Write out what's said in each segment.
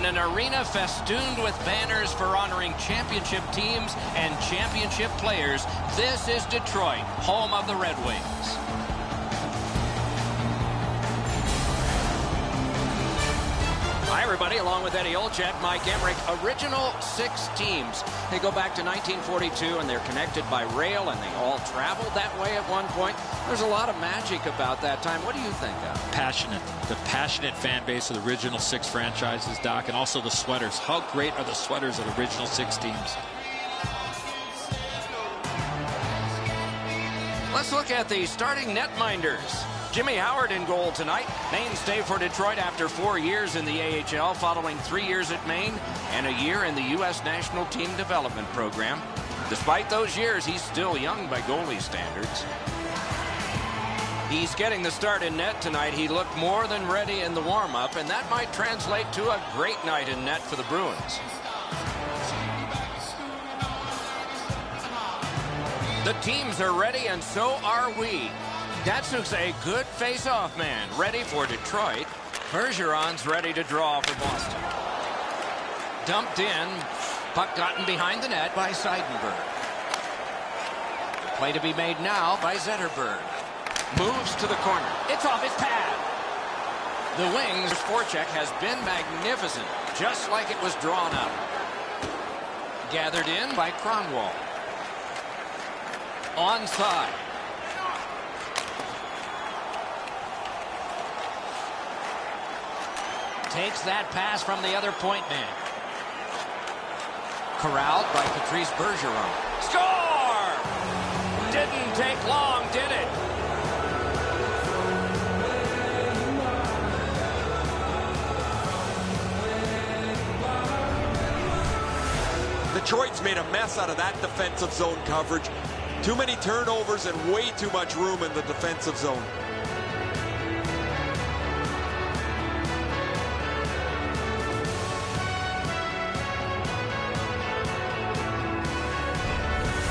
In an arena festooned with banners for honoring championship teams and championship players, this is Detroit, home of the Red Wings. Hi, everybody. Along with Eddie Olczyk, Mike Emmerich. Original 6 teams. They go back to 1942, and they're connected by rail, and they all traveled that way at one point. There's a lot of magic about that time. What do you think of? Passionate. The passionate fan base of the original 6 franchises, Doc, and also the sweaters. How great are the sweaters of the original 6 teams? Let's look at the starting netminders. Jimmy Howard in goal tonight. Mainstay for Detroit after 4 years in the AHL, following 3 years at Maine and a year in the U.S. National Team Development Program. Despite those years, he's still young by goalie standards. He's getting the start in net tonight. He looked more than ready in the warm-up, and that might translate to a great night in net for the Bruins. The teams are ready, and so are we. Datsuk's a good face-off man, ready for Detroit. Bergeron's ready to draw for Boston. Dumped in. Puck gotten behind the net by Seidenberg. Play to be made now by Zetterberg. Moves to the corner. It's off his pad. The Wings' forecheck has been magnificent, just like it was drawn up. Gathered in by Kronwall. Onside. Takes that pass from the other point man. Corralled by Patrice Bergeron. Score! Didn't take long, did it? Detroit's made a mess out of that defensive zone coverage. Too many turnovers and way too much room in the defensive zone.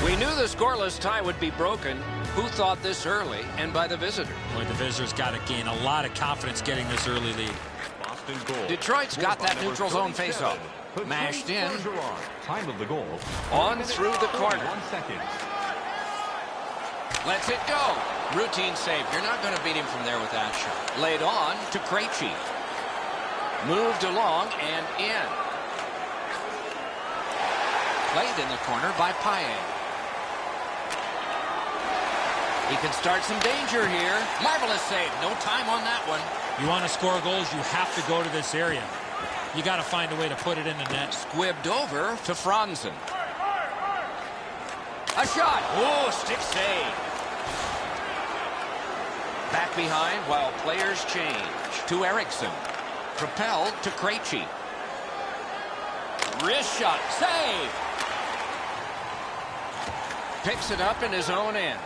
We knew the scoreless tie would be broken. Who thought this early, and by the visitor? Boy, the visitors got to gain a lot of confidence getting this early lead. Detroit's got that neutral zone faceoff. Mashed in. Time of the goal. On through the corner. 1 second. Lets it go. Routine save. You're not going to beat him from there with that shot. Laid on to Krejci. Moved along and in. Played in the corner by Paille. He can start some danger here. Marvelous save. No time on that one. You want to score goals, you have to go to this area. You got to find a way to put it in the net. Squibbed over to Franzen. A shot. Oh, stick save. Back behind while players change. To Eriksson. Propelled to Krejci. Wrist shot. Save. Picks it up in his own end.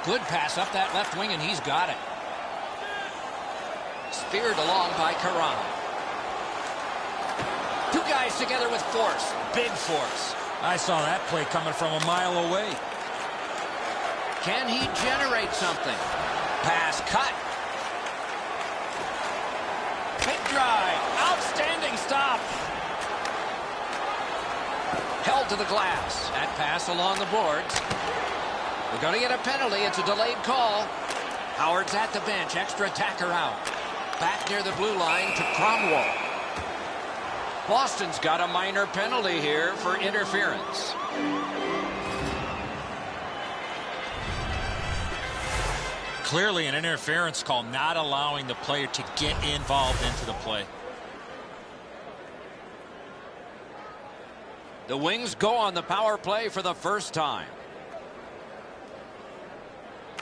Good pass up that left wing, and he's got it. Speared along by Carano. 2 guys together with force. Big force. I saw that play coming from a mile away. Can he generate something? Pass cut. Big drive. Outstanding stop. Held to the glass. That pass along the boards. We're going to get a penalty. It's a delayed call. Howard's at the bench. Extra attacker out. Back near the blue line to Cromwell. Boston's got a minor penalty here for interference. Clearly an interference call, not allowing the player to get involved into the play. The Wings go on the power play for the first time.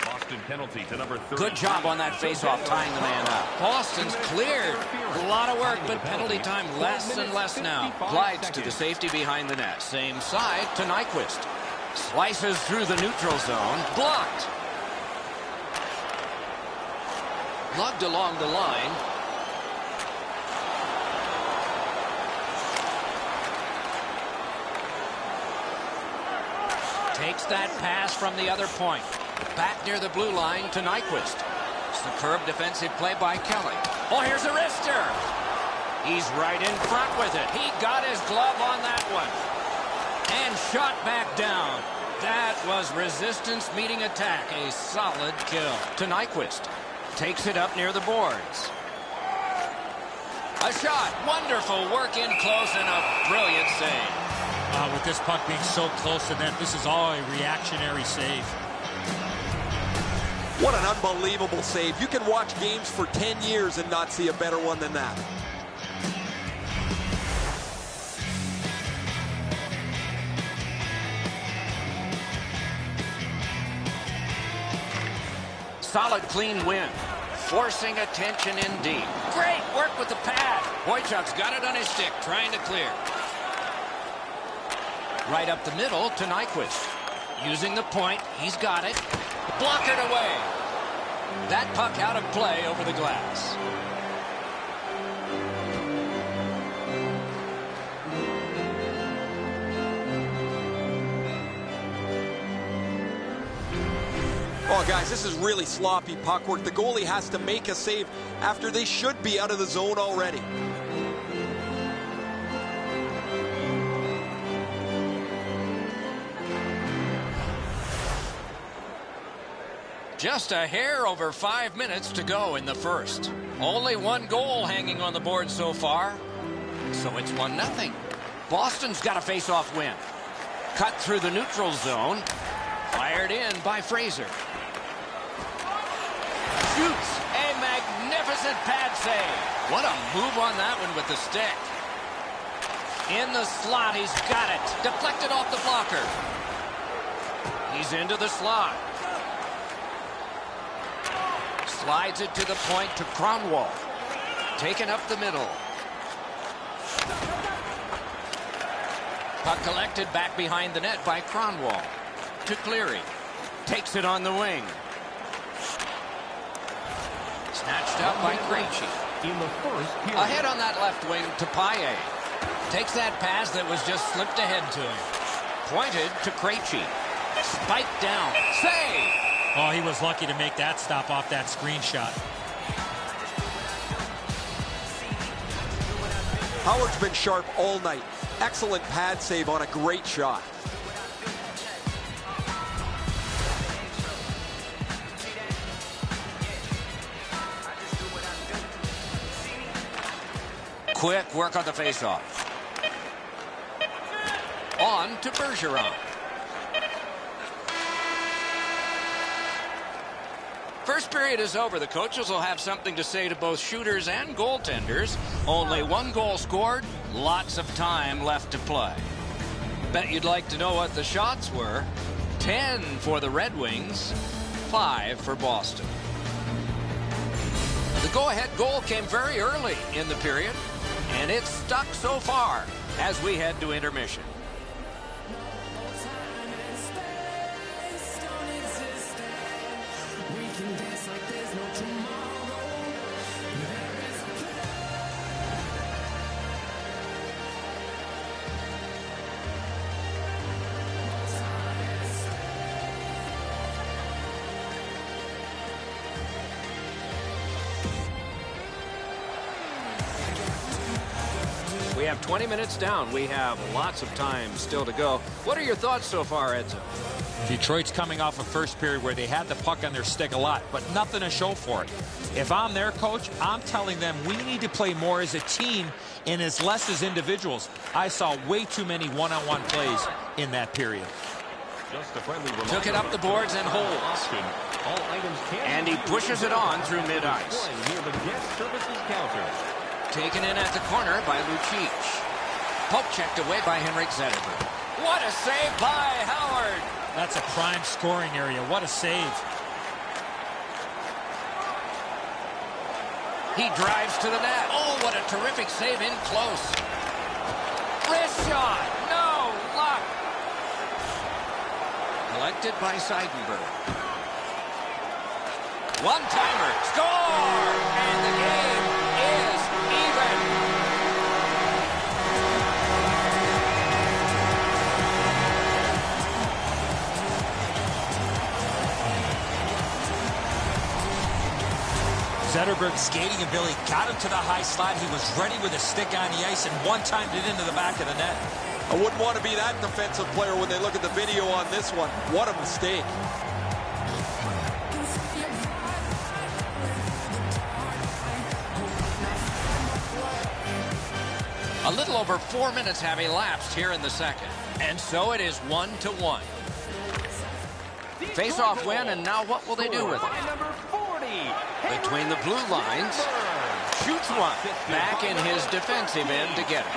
Boston penalty to number 30. Good job on that faceoff, tying the man up. Boston's cleared. A lot of work, but penalty time less and less now. Glides to the safety behind the net. Same side to Nyquist. Slices through the neutral zone. Blocked. Lugged along the line. Takes that pass from the other point. Back near the blue line to Nyquist. Superb defensive play by Kelly. Oh, here's a wrister. He's right in front with it. He got his glove on that one. And shot back down. That was resistance meeting attack. A solid kill. To Nyquist. Takes it up near the boards. A shot. Wonderful work in close and a brilliant save. With this puck being so close to net, this is all a reactionary save. What an unbelievable save. You can watch games for 10 years and not see a better one than that. Solid, clean win. Forcing attention indeed. Great work with the pad. Wojciech's got it on his stick, trying to clear. Right up the middle to Nyquist. Using the point, he's got it. Blockered away. That puck out of play over the glass. Oh, guys, this is really sloppy puck work. The goalie has to make a save after they should be out of the zone already. Just a hair over 5 minutes to go in the first. Only one goal hanging on the board so far. So it's 1-0. Boston's got a face-off win. Cut through the neutral zone. Fired in by Fraser. Shoots a magnificent pad save. What a move on that one with the stick. In the slot, he's got it. Deflected off the blocker. He's into the slot. Slides it to the point to Kronwall. Taken up the middle. Puck collected back behind the net by Kronwall. To Cleary. Takes it on the wing. Snatched up by Krejci. In the first period. Ahead on that left wing to Paille. Takes that pass that was just slipped ahead to him. Pointed to Krejci. Spiked down. Save! Oh, he was lucky to make that stop off that screenshot. Howard's been sharp all night. Excellent pad save on a great shot. Quick work on the faceoff. On to Bergeron. First period is over. The coaches will have something to say to both shooters and goaltenders. Only one goal scored, lots of time left to play. Bet you'd like to know what the shots were. 10 for the Red Wings, 5 for Boston. The go-ahead goal came very early in the period, and it's stuck so far as we head to intermission. We have 20 minutes down. We have lots of time still to go. What are your thoughts so far, Edson? Detroit's coming off a first period where they had the puck on their stick a lot, but nothing to show for it. If I'm their coach, I'm telling them we need to play more as a team and as less as individuals. I saw way too many one-on-one plays in that period. Just a friendly reminder. Took it up the boards and holds. All items can And he pushes it on through mid-ice. Near the guest services counter. Taken in at the corner by Lucic. Poke checked away by Henrik Zetterberg. What a save by Howard. That's a prime scoring area. What a save. He drives to the net. Oh, what a terrific save in close. Wrist shot. No luck. Collected by Seidenberg. One-timer. Score! And the game is even. Zetterberg's skating ability got him to the high slot. He was ready with a stick on the ice and one-timed it into the back of the net. I wouldn't want to be that defensive player when they look at the video on this one. What a mistake. A little over 4 minutes have elapsed here in the second. And so it is 1-1. Face-off win, and now what will they do with it? Between the blue lines, shoots one. Back in his defensive end to get it.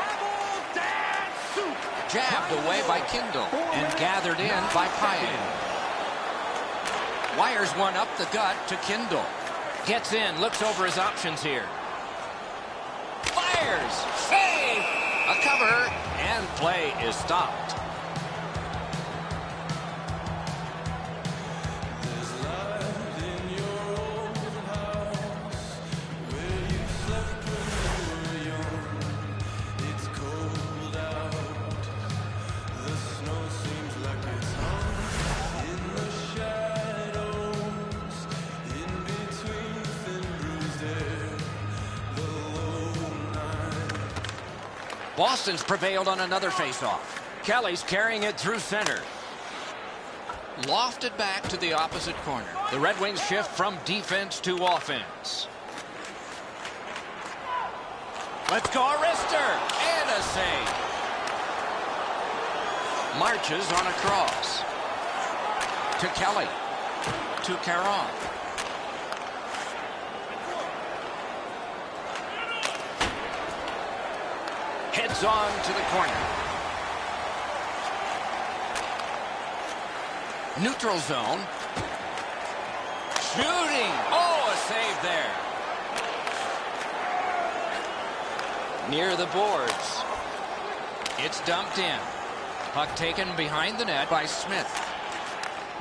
Jabbed away by Kindle and gathered in by Payet. Wires one up the gut to Kindle. Gets in, looks over his options here. Fires! Save! A cover, and play is stopped. Boston's prevailed on another faceoff. Kelly's carrying it through center. Lofted back to the opposite corner. The Red Wings shift from defense to offense. Let's go, Arister! And a save. Marches on a cross. To Kelly. To Caron. Heads on to the corner. Neutral zone. Shooting. Oh, a save there. Near the boards. It's dumped in. Puck taken behind the net by Smith.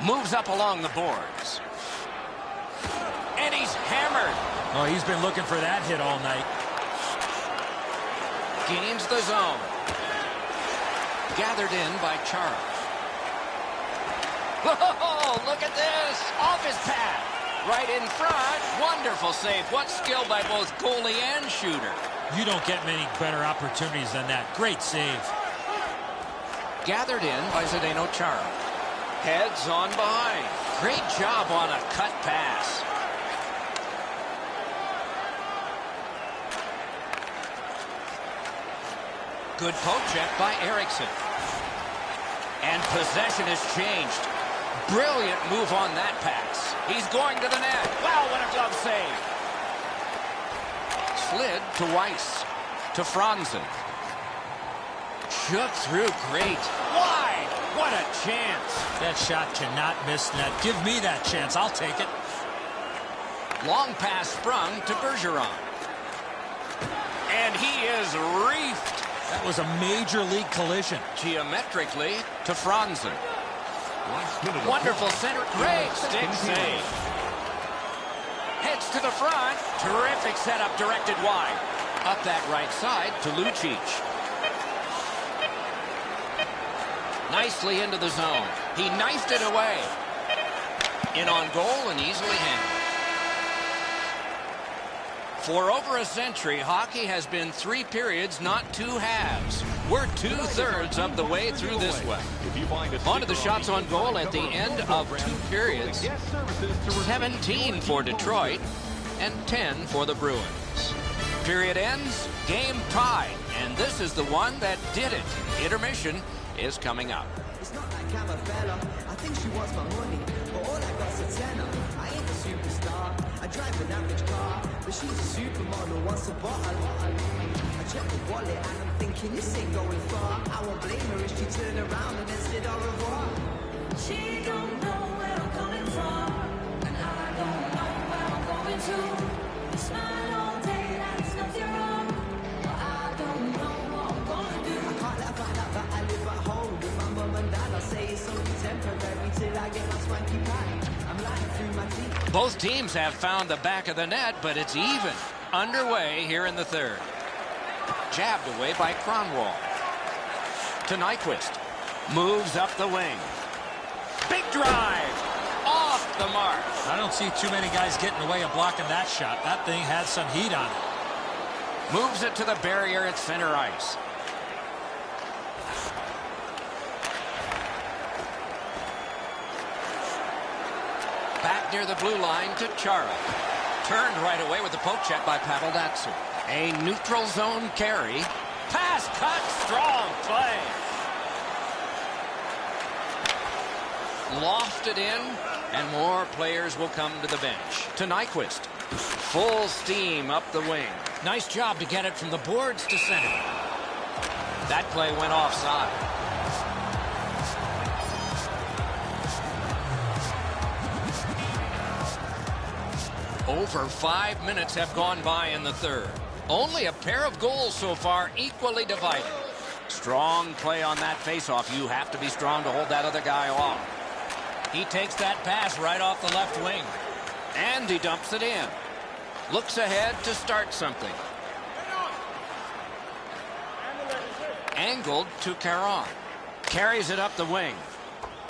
Moves up along the boards. And he's hammered. Oh, he's been looking for that hit all night. Gains the zone. Gathered in by Charles. Oh, look at this. Off his pad. Right in front. Wonderful save. What skill by both goalie and shooter. You don't get many better opportunities than that. Great save. Gathered in by Zdeno Chara. Heads on behind. Great job on a cut pass. Good poke check by Eriksson. And possession has changed. Brilliant move on that pass. He's going to the net. Wow, what a glove save. Slid to Weiss. To Franzen. Shook through great. Wide. What a chance. That shot cannot miss net. Give me that chance. I'll take it. Long pass sprung to Bergeron. And he is reefed. That was a major league collision. Geometrically to Franzen. Wonderful center. Great stick save. Heads to the front. Terrific setup directed wide. Up that right side to Lucic. Nicely into the zone. He knifed it away. In on goal and easily handled. For over a century, hockey has been 3 periods, not 2 halves. We're 2/3 of the way through this one. On to the shots on goal at the end of 2 periods. 17 for Detroit and 10 for the Bruins. Period ends, game tied, and this is the one that did it. Intermission is coming up. It's not like I'm a fella. I think she wants my money, but all I got's a tenner. I ain't a superstar. I drive an average car, but she's a supermodel. Wants a bottle. I check the wallet and I'm thinking this ain't going far. I won't blame her if she turned around and then said au revoir. She don't know where I'm coming from, and I don't know where I'm going to. We smile all day like it's nothing wrong, but I don't know what I'm gonna do. I can't let her find out that I live at home with my mum and dad. I'll say it's only temporary till I get my swanky pack. I'm lying through my teeth. Both teams have found the back of the net, but it's even. Underway here in the third. Jabbed away by Kronwall. To Nyquist. Moves up the wing. Big drive. Off the mark. I don't see too many guys getting away and blocking that shot. That thing had some heat on it. Moves it to the barrier at center ice. Back near the blue line to Chara. Turned right away with the poke check by Pavel Datsyuk. A neutral zone carry. Pass cut. Strong play. Lofted in, and more players will come to the bench. To Nyquist. Full steam up the wing. Nice job to get it from the boards to center. That play went offside. Over 5 minutes have gone by in the third. Only a pair of goals so far, equally divided. Strong play on that faceoff. You have to be strong to hold that other guy off. He takes that pass right off the left wing. And he dumps it in. Looks ahead to start something. Angled to Caron. Carries it up the wing.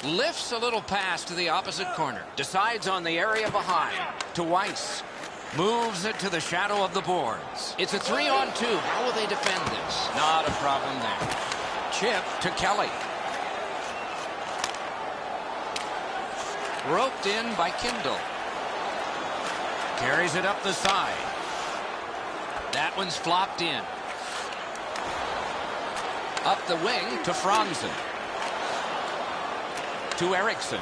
Lifts a little pass to the opposite corner. Decides on the area behind. To Weiss. Moves it to the shadow of the boards. It's a 3-on-2. How will they defend this? Not a problem there. Chip to Kelly. Roped in by Kindle. Carries it up the side. That one's flopped in. Up the wing to Franzen. To Eriksson.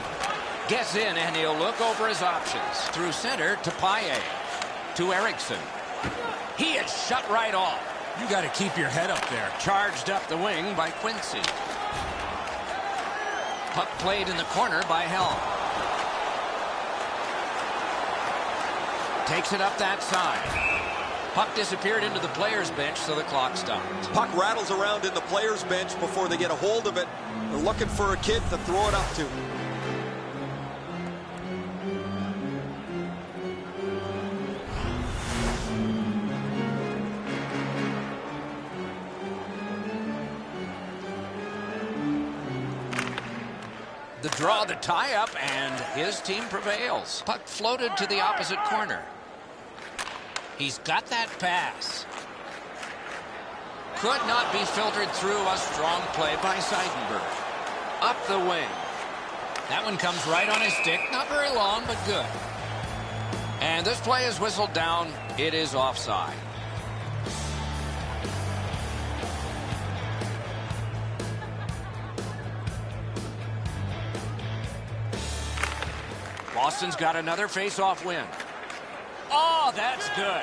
Gets in and he'll look over his options. Through center to Paille. To Eriksson. He is shut right off. You got to keep your head up there. Charged up the wing by Quincy. Puck played in the corner by Helm. Takes it up that side. Puck disappeared into the players' bench, so the clock stopped. Puck rattles around in the players' bench before they get a hold of it. They're looking for a kid to throw it up to. The draw, the tie-up, and his team prevails. Puck floated to the opposite corner. He's got that pass. Could not be filtered through. A strong play by Seidenberg. Up the wing. That one comes right on his stick. Not very long, but good. And this play is whistled down. It is offside. Boston's got another face-off win. Oh, that's good.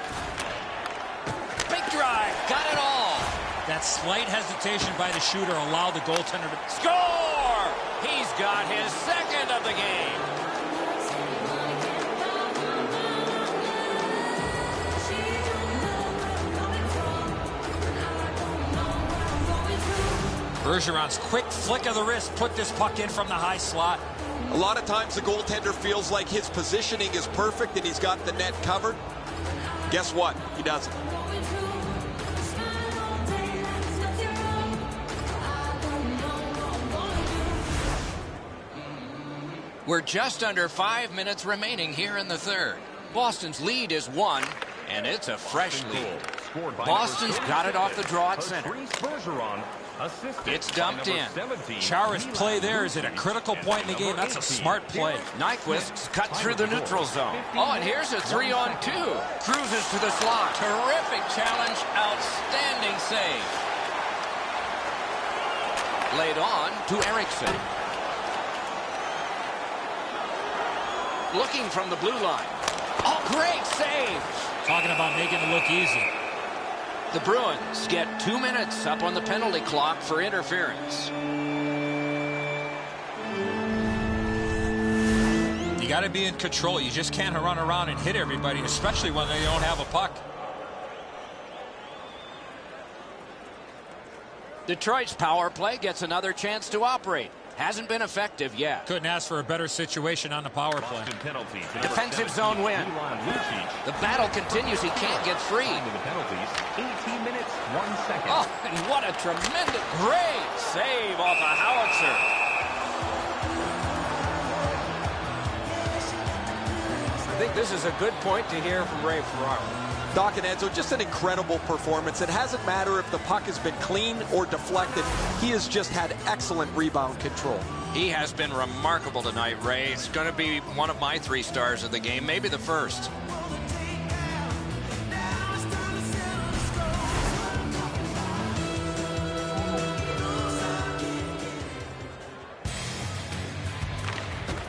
Big drive. Got it all. That slight hesitation by the shooter allowed the goaltender to Score! He's got his second of the game. Bergeron's quick flick of the wrist put this puck in from the high slot. A lot of times the goaltender feels like his positioning is perfect and he's got the net covered. Guess what? He doesn't. We're just under 5 minutes remaining here in the third. Boston's lead is 1, and it's a fresh lead. Boston's got it off the draw at center. It's dumped in. Chara's play there is at a critical point in the game. That's a smart play. Nyquist's cut through the neutral zone. Oh, and here's a 3-on-2. Cruises to the slot. Terrific challenge. Outstanding save. Laid on to Eriksson. Looking from the blue line. Oh, great save. Talking about making it look easy. The Bruins get 2 minutes up on the penalty clock for interference. You got to be in control. You just can't run around and hit everybody, especially when they don't have a puck. Detroit's power play gets another chance to operate. Hasn't been effective yet. Couldn't ask for a better situation on the power play. Defensive zone win. The battle continues. He can't get free. 18 minutes, 1 second. Oh, and what a tremendous, great save off a howitzer. think this is a good point to hear from Ray Ferraro. Doc and Enzo, just an incredible performance. It hasn't mattered if the puck has been clean or deflected. He has just had excellent rebound control. He has been remarkable tonight, Ray. It's going to be one of my 3 stars of the game, maybe the first.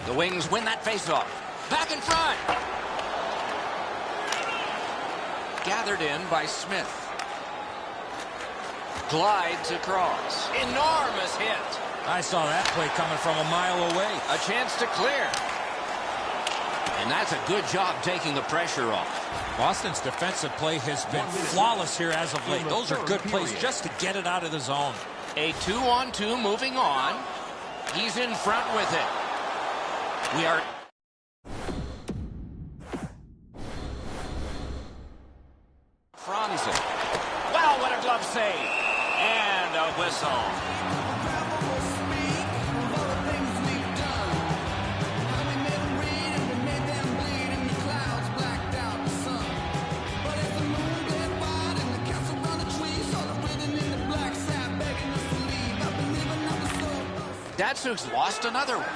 The Wings win that faceoff. Back in front. Gathered in by Smith. Glides across. Enormous hit. I saw that play coming from a mile away. A chance to clear. And that's a good job taking the pressure off. Boston's defensive play has been flawless here as of late. Those are good plays just to get it out of the zone. A 2-on-2 moving on. He's in front with it. We are... Franzen. Wow, what a glove save. And a whistle. Datsuk's lost another one.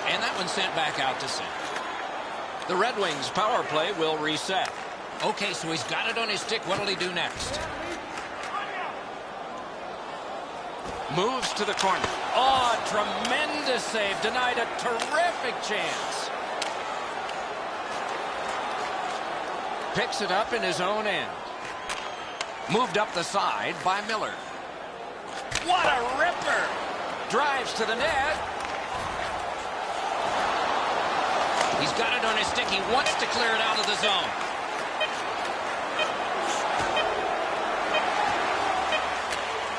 And that one sent back out to center. The Red Wings power play will reset. Okay, so he's got it on his stick. What'll he do next? Moves to the corner. Oh, tremendous save. Denied a terrific chance. Picks it up in his own end. Moved up the side by Miller. What a ripper! Drives to the net. He's got it on his stick. He wants to clear it out of the zone.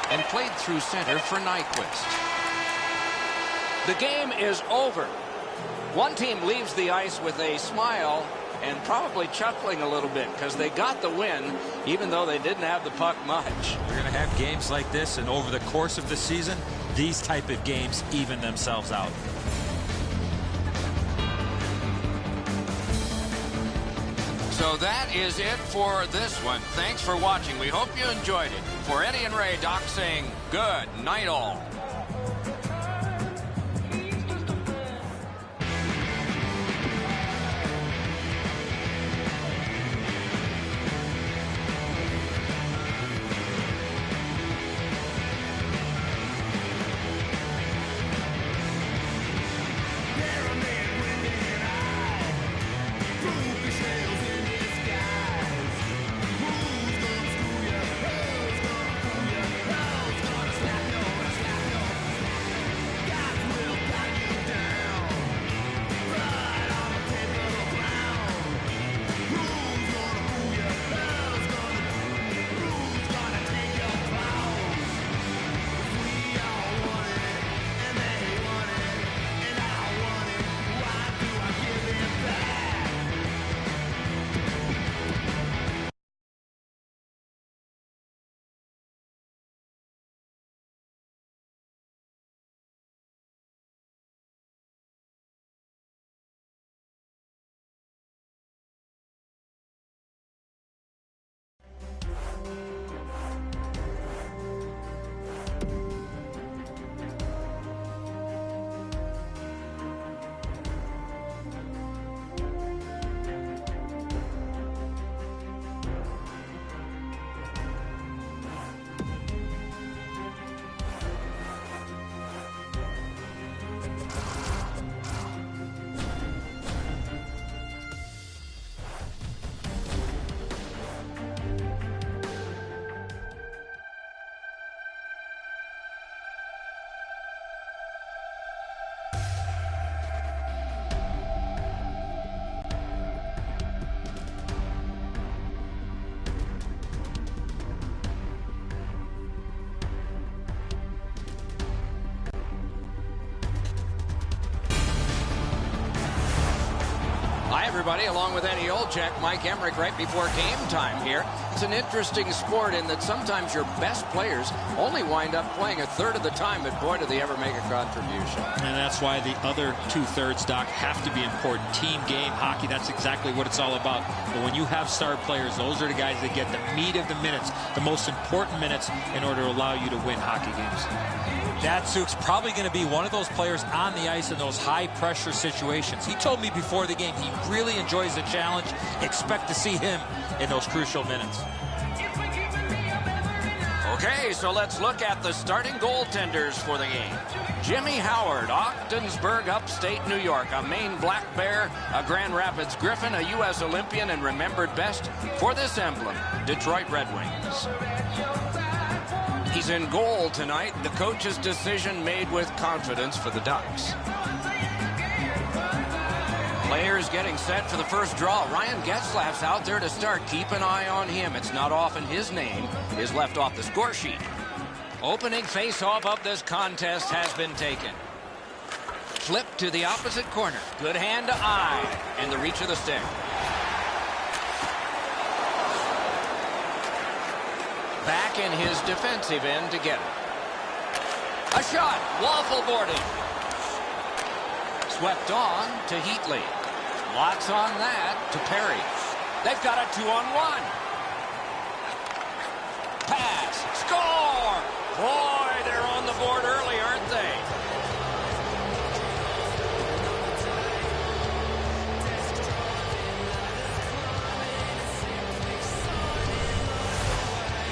And played through center for Nyquist. The game is over. One team leaves the ice with a smile and probably chuckling a little bit because they got the win even though they didn't have the puck much. We're going to have games like this, and over the course of the season, these type of games even themselves out. So that is it for this one. Thanks for watching. We hope you enjoyed it. For Eddie and Ray, Doc saying good night all. Hi, everybody. Along with Eddie Olczyk, Mike Emmerich right before game time here. It's an interesting sport in that sometimes your best players only wind up playing a third of the time, but boy, do they ever make a contribution. And that's why the other two-thirds, Doc, have to be important. Team game, hockey, that's exactly what it's all about. But when you have star players, those are the guys that get the meat of the minutes, the most important minutes in order to allow you to win hockey games. Datsuk's probably going to be one of those players on the ice in those high-pressure situations. He told me before the game he really enjoys the challenge. Expect to see him in those crucial minutes. Okay, so let's look at the starting goaltenders for the game. Jimmy Howard, Ogdensburg, upstate New York, a Maine Black Bear, a Grand Rapids Griffin, a U.S. Olympian, and remembered best for this emblem, Detroit Red Wings. He's in goal tonight. The coach's decision made with confidence for the Ducks. Players getting set for the first draw. Ryan Getzlaf's out there to start. Keep an eye on him. It's not often his name is left off the score sheet. Opening face-off of this contest has been taken. Flip to the opposite corner. Good hand to eye. And the reach of the stick. Back in his defensive end to get it. A shot. Waffle boarded. Swept on to Heatley. Lots on that to Perry. They've got a 2-on-1. Pass. Score! Boy, they're on the board early, aren't they?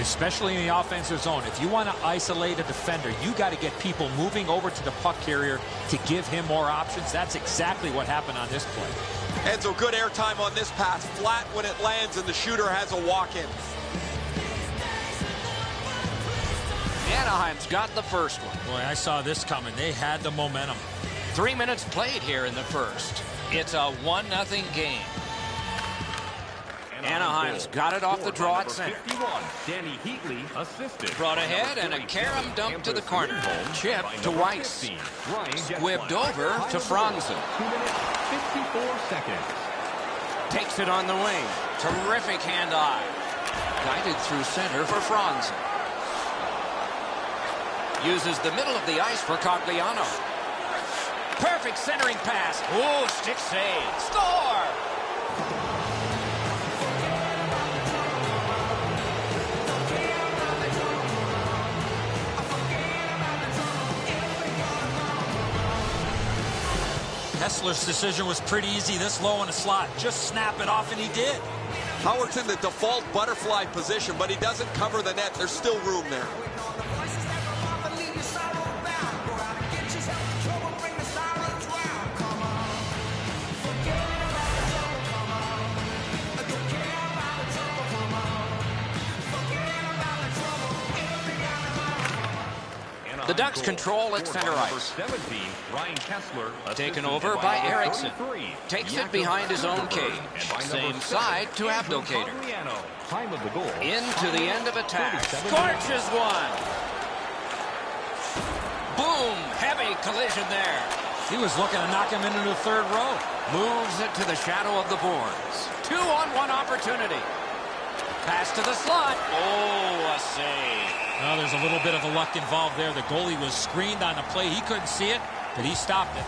Especially in the offensive zone. If you want to isolate a defender, you got to get people moving over to the puck carrier to give him more options. That's exactly what happened on this play. Enzo, good airtime on this pass. Flat when it lands, and the shooter has a walk-in. Anaheim's got the first one. Boy, I saw this coming. They had the momentum. 3 minutes played here in the first. It's a 1-0 game. Anaheim's got it off the draw at center. 51, Danny Heatley assisted. Brought ahead and a carom dump to the corner. Chip to Weiss. Squibbed over to Franzen. 2 minutes, 54 seconds. Takes it on the wing. Terrific hand-eye. Guided through center for Franzen. Uses the middle of the ice for Cogliano. Perfect centering pass. Oh, stick save. Score! Hessler's decision was pretty easy. This low in the slot, just snap it off, and he did. Howard's in the default butterfly position, but he doesn't cover the net. There's still room there. The Ducks control at center ice. 17, Ryan Kessler, Taken over by Eriksson. Takes it behind his own cage. Same side to Abdelkader. Time of the goal. Into the end of attack. Scorches one. Boom! Heavy collision there. He was looking to knock him into the third row. Moves it to the shadow of the boards. 2-on-1 opportunity. Pass to the slot. Oh, a save. Well, there's a little bit of a luck involved there. The goalie was screened on the play. He couldn't see it, but he stopped it.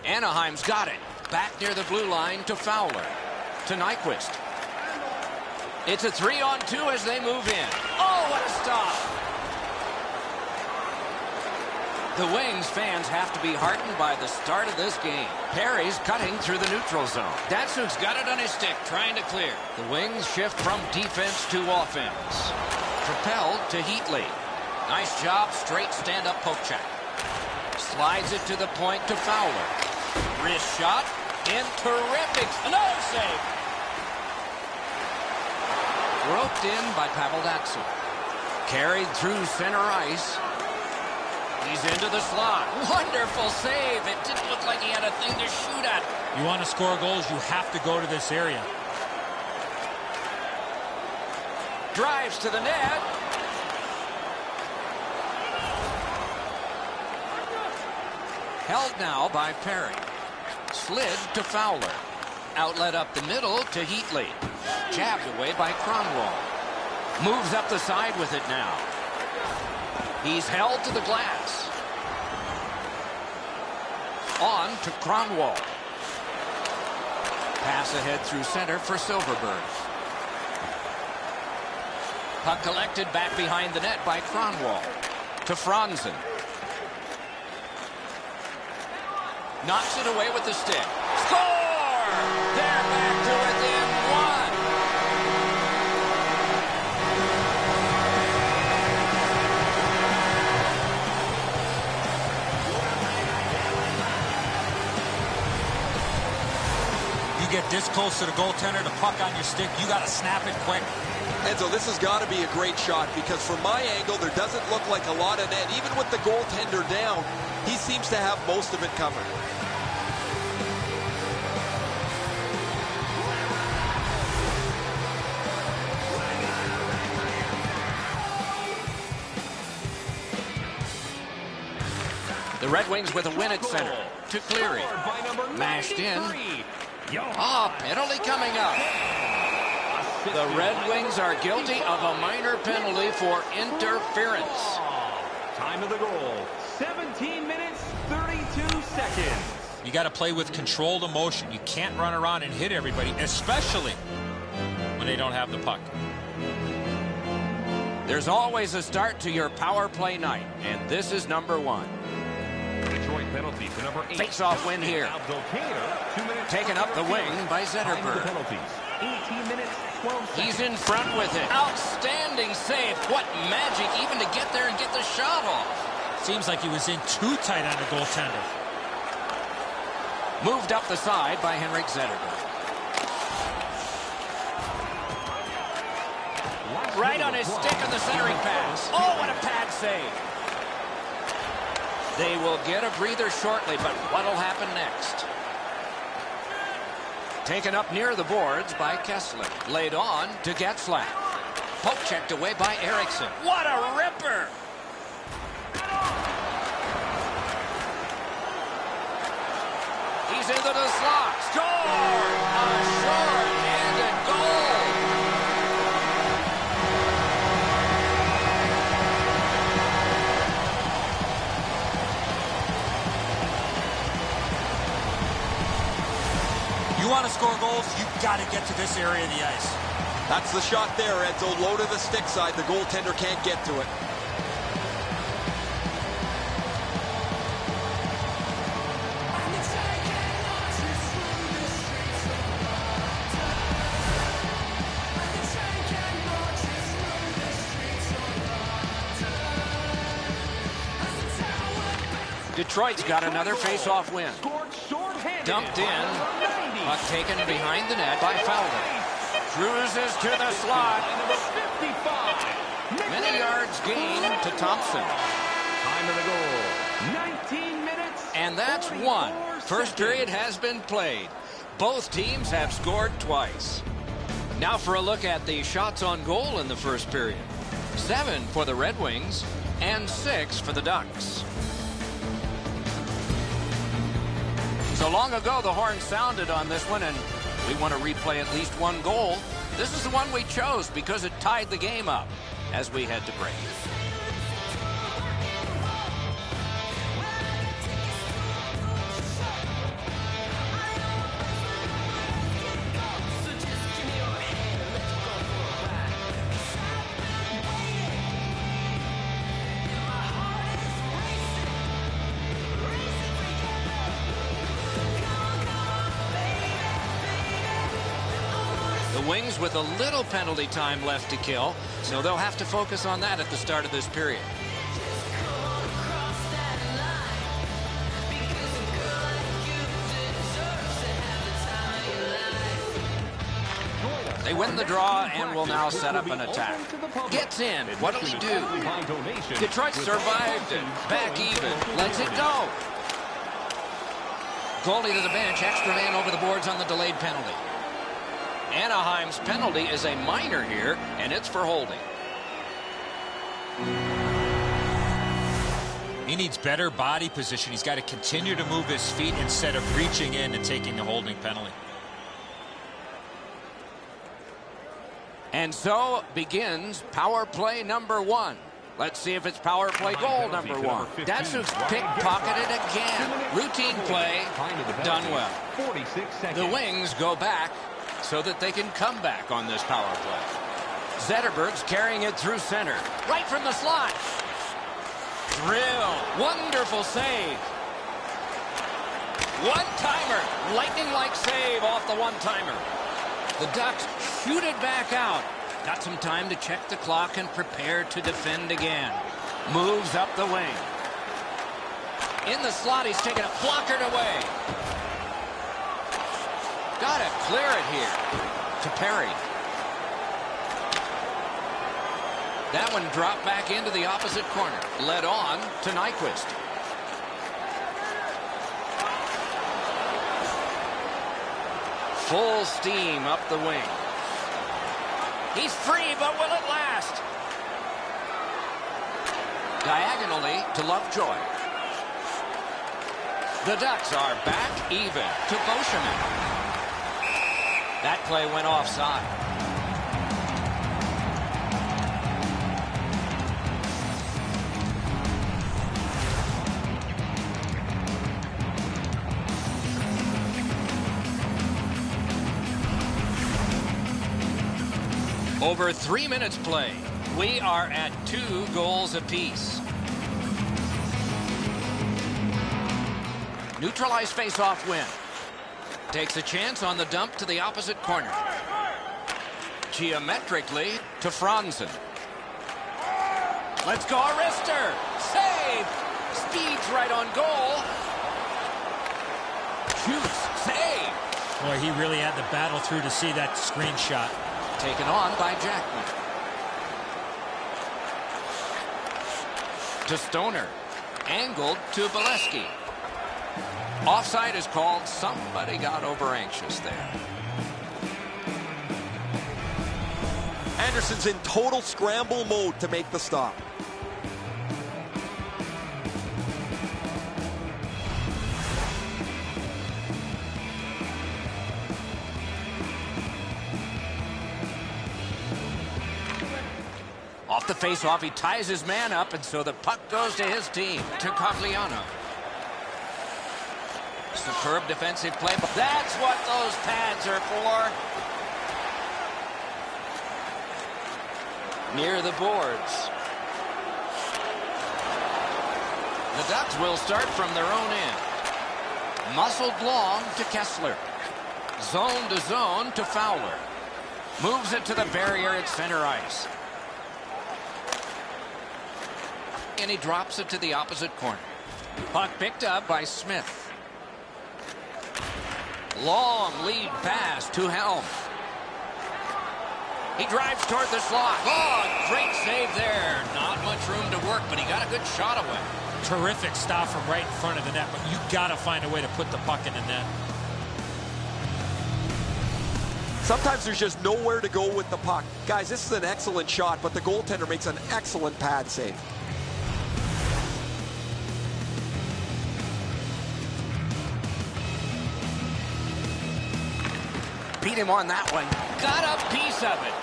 Anaheim's got it. Back near the blue line to Fowler. To Nyquist. It's a 3-on-2 as they move in. Oh, what a stop! The Wings fans have to be heartened by the start of this game. Perry's cutting through the neutral zone. Datsuk's got it on his stick, trying to clear. The Wings shift from defense to offense. Propelled to Heatley. Nice job, straight stand-up poke check. Slides it to the point to Fowler. Wrist shot. In terrific. Another save. Roped in by Pavel Datsuk. Carried through center ice. He's into the slot. Wonderful save. It didn't look like he had a thing to shoot at. You want to score goals, you have to go to this area. Drives to the net. Held now by Perry. Slid to Fowler. Outlet up the middle to Heatley. Jabbed away by Cronwall. Moves up the side with it now. He's held to the glass. On to Cronwall. Pass ahead through center for Silverberg. Puck collected back behind the net by Cronwall. To Franzen. Knocks it away with the stick. Score! They're back to within one. You get this close to the goaltender, the puck on your stick, you got to snap it quick. Enzo, this has got to be a great shot because from my angle, there doesn't look like a lot of net. Even with the goaltender down, he seems to have most of it covered. The Red Wings with a win at center. To Cleary. Mashed in. Penalty coming up. The Red Wings are guilty of a minor penalty for interference. Time of the goal, 17 minutes, 32 seconds. You got to play with controlled emotion. You can't run around and hit everybody, especially when they don't have the puck. There's always a start to your power play night, and this is number one. Detroit penalty to number 8. Face-off win here. Taken up the wing by Zetterberg. 18 minutes, 12 seconds. He's in front with it. Outstanding save. What magic even to get there and get the shot off. Seems like he was in too tight on the goaltender. Moved up the side by Henrik Zetterberg. Right on his stick on the centering pass. Oh, what a pad save. They will get a breather shortly, but what'll happen next? Taken up near the boards by Kessler. Laid on to Getzlaff. Poke checked away by Eriksson. What a ripper! He's into the slot. Score! A short-handed goal! You want to score goals, you've got to get to this area of the ice. That's the shot there, Enzo. Low to the stick side. The goaltender can't get to it. Detroit's got another face-off win. Dumped in. Puck taken behind the net by Fowler. Cruises to the slot. Many yards gained to Thompson. Time of the goal, 19 minutes. And that's one. First period has been played. Both teams have scored twice. Now for a look at the shots on goal in the first period. 7 for the Red Wings and 6 for the Ducks. So long ago, the horn sounded on this one, and we want to replay at least one goal. This is the one we chose because it tied the game up as we head to break. The Wings with a little penalty time left to kill, so they'll have to focus on that at the start of this period. They win the draw and will now set up an attack. Gets in. What'll he do? Detroit survived it. Back even. Lets it go. Goalie to the bench. Extra man over the boards on the delayed penalty. Anaheim's penalty is a minor here, and it's for holding. He needs better body position. He's got to continue to move his feet instead of reaching in and taking the holding penalty. And so begins power play number 1. Let's see if it's power play goal number 1. Datsuk's pickpocketed again. Routine play, done well. The Wings go back so that they can come back on this power play. Zetterberg's carrying it through center. Right from the slot. Drill. Wonderful save. One-timer. Lightning-like save off the one-timer. The Ducks shoot it back out. Got some time to check the clock and prepare to defend again. Moves up the wing. In the slot, he's taking it blockered away. Got to clear it here to Perry. That one dropped back into the opposite corner. Led on to Nyquist. Full steam up the wing. He's free, but will it last? Diagonally to Lovejoy. The Ducks are back even to Beauchemin. That play went offside. Over 3 minutes play. We are at 2 goals apiece. Neutralized face-off win. Takes a chance on the dump to the opposite corner. Geometrically to Franzen. Let's go, Arister. Save. Speeds right on goal. Shoots. Save. Boy, he really had to battle through to see that screenshot. Taken on by Jackman. To Stoner. Angled to Bolesky. Offside is called. Somebody got over anxious there. Anderson's in total scramble mode to make the stop. Off the face-off, he ties his man up, and so the puck goes to his team, to Cogliano. Superb defensive play, but that's what those pads are for. Near the boards. The Ducks will start from their own end. Muscled long to Kessler. Zone to zone to Fowler. Moves it to the barrier at center ice. And he drops it to the opposite corner. Puck picked up by Smith. Long lead pass to Helm. He drives toward the slot. Oh, great save there. Not much room to work, but he got a good shot away. Terrific stop from right in front of the net, but you got to find a way to put the puck in the net. Sometimes there's just nowhere to go with the puck. Guys, this is an excellent shot, but the goaltender makes an excellent pad save. Beat him on that one. Got a piece of it.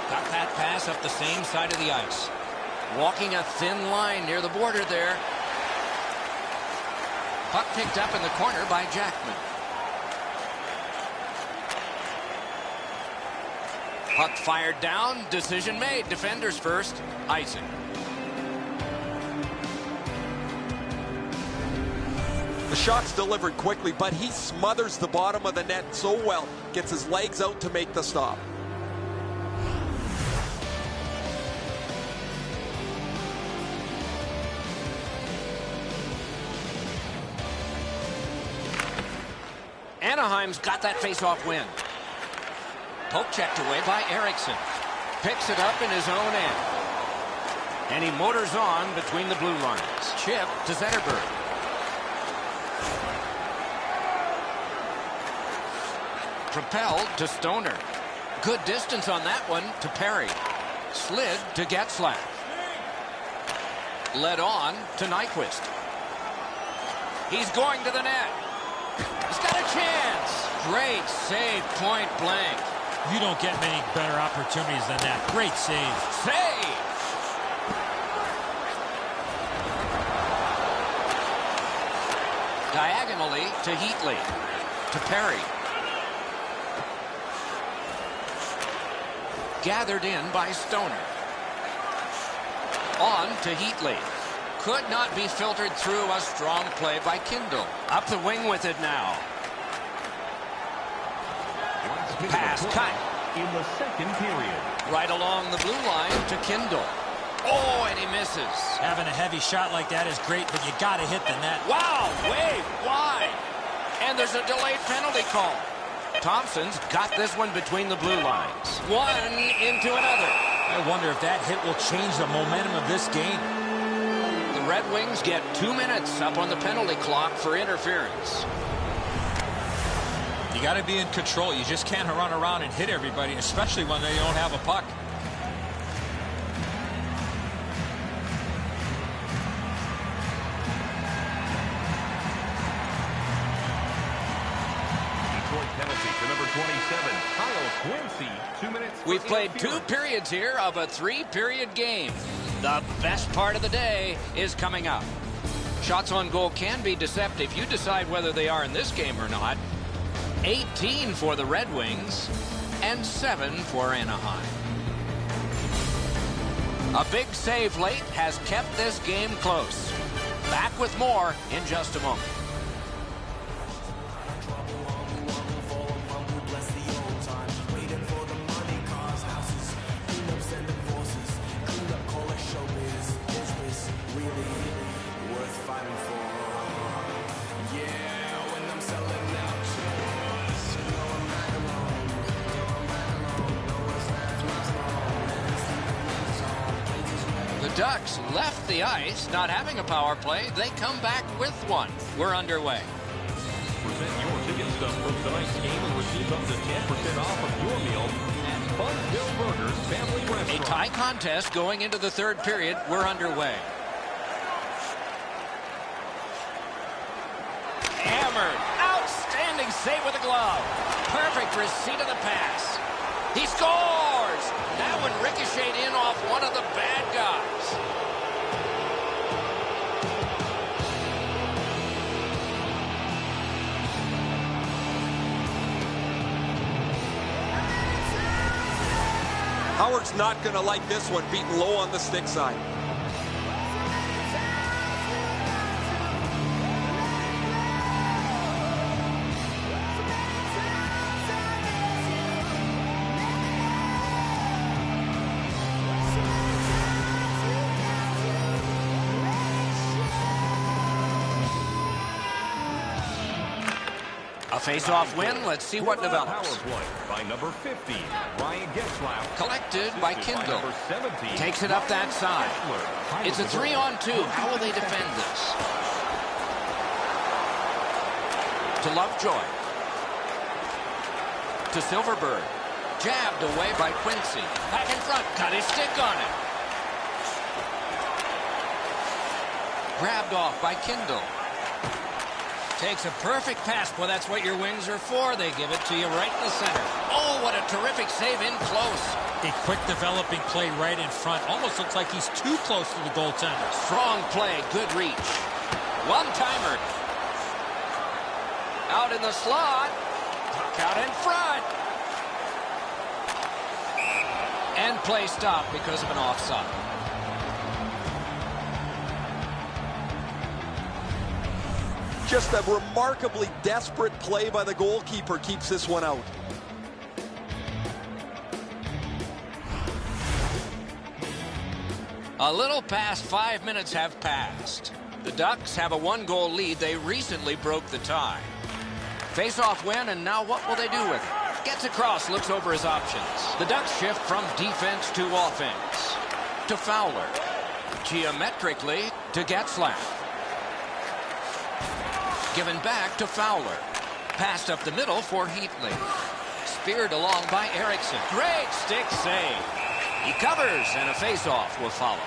Got that pass up the same side of the ice. Walking a thin line near the border there. Puck picked up in the corner by Jackman. Puck fired down. Decision made. Defenders first. Isaac. The shot's delivered quickly, but he smothers the bottom of the net so well. Gets his legs out to make the stop. Anaheim's got that face-off win. Poke checked away by Eriksson. Picks it up in his own end. And he motors on between the blue lines. Chip to Zetterberg. Propelled to Stoner. Good distance on that one to Perry. Slid to Getzlaf. Led on to Nyquist. He's going to the net. He's got a chance. Great save, point blank. You don't get many better opportunities than that. Great save. Save. Diagonally to Heatley. To Perry. Gathered in by Stoner. On to Heatley. Could not be filtered through. A strong play by Kindle. Up the wing with it now. Pass cut. In the second period. Right along the blue line to Kindle. Oh, and he misses. Having a heavy shot like that is great, but you got to hit the net. Wow, way wide. And there's a delayed penalty call. Thompson's got this one between the blue lines. One into another. I wonder if that hit will change the momentum of this game. The Red Wings get 2 minutes up on the penalty clock for interference. You got to be in control. You just can't run around and hit everybody, especially when they don't have a puck. Penalty to number 27, Kyle Quincy. 2 minutes. We've played 2 periods here of a 3-period game. The best part of the day is coming up. Shots on goal can be deceptive. You decide whether they are in this game or not. 18 for the Red Wings and 7 for Anaheim. A big save late has kept this game close. Back with more in just a moment. Ducks left the ice, not having a power play. They come back with one. We're underway. Present your ticket stub from tonight's game and receive up to 10% off of your meal at Bunsville Burgers Family Restaurant. A tie contest going into the 3rd period. We're underway. Hammered. Outstanding save with a glove. Perfect receipt of the pass. He scores! That one ricocheted in off one of the bad guys. Howard's not going to like this one, beaten low on the stick side. A face-off win. Let's see what develops. Power play by number 50, Ryan Getzlaf. Collected by Kindle. Number 17, Takes it up that side. It's a 3-on-2. How will they defend this? To Lovejoy. To Silverberg. Jabbed away by Quincy. Back in front. Got his stick on it. Grabbed off by Kindle. Takes a perfect pass. Well, that's what your wings are for. They give it to you right in the center. Oh, what a terrific save in close. A quick developing play right in front. Almost looks like he's too close to the goaltender. Strong play. Good reach. One-timer. Out in the slot. Puck out in front. And play stopped because of an offside. Just a remarkably desperate play by the goalkeeper keeps this one out. A little past 5 minutes have passed. The Ducks have a 1-goal lead. They recently broke the tie. Face-off win, and now what will they do with it? Gets across, looks over his options. The Ducks shift from defense to offense. To Fowler. Geometrically to Getzlaf. Given back to Fowler. Passed up the middle for Heatley. Speared along by Erickson. Great stick save. He covers, and a face-off will follow.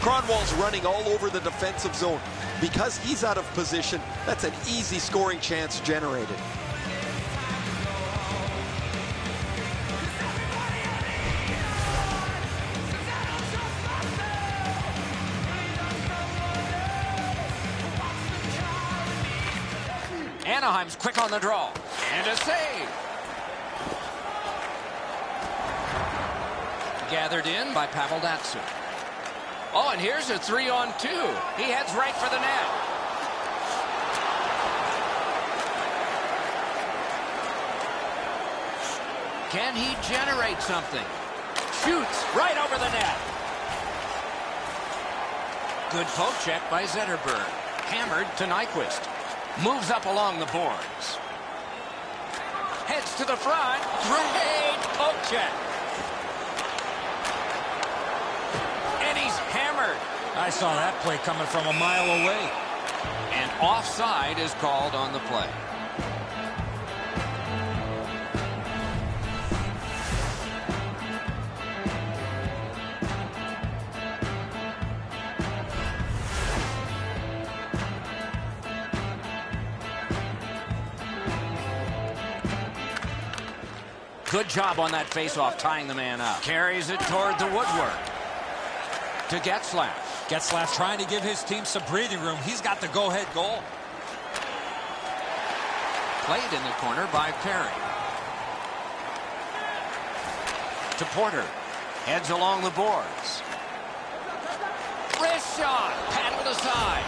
Cronwall's running all over the defensive zone. Because he's out of position, that's an easy scoring chance generated. Anaheim's quick on the draw. And a save. Gathered in by Pavel Datsyuk. Oh, and here's a 3-on-2. He heads right for the net. Can he generate something? Shoots right over the net. Good poke check by Zetterberg. Hammered to Nyquist. Moves up along the boards. Heads to the front. Great poke check. And he's hammered. I saw that play coming from a mile away. And offside is called on the play. Good job on that faceoff, tying the man up. Carries it toward the woodwork. To Getzlaf. Getzlaf trying to give his team some breathing room. He's got the go-ahead goal. Played in the corner by Perry. To Porter. Heads along the boards. Wrist shot. Paddled aside.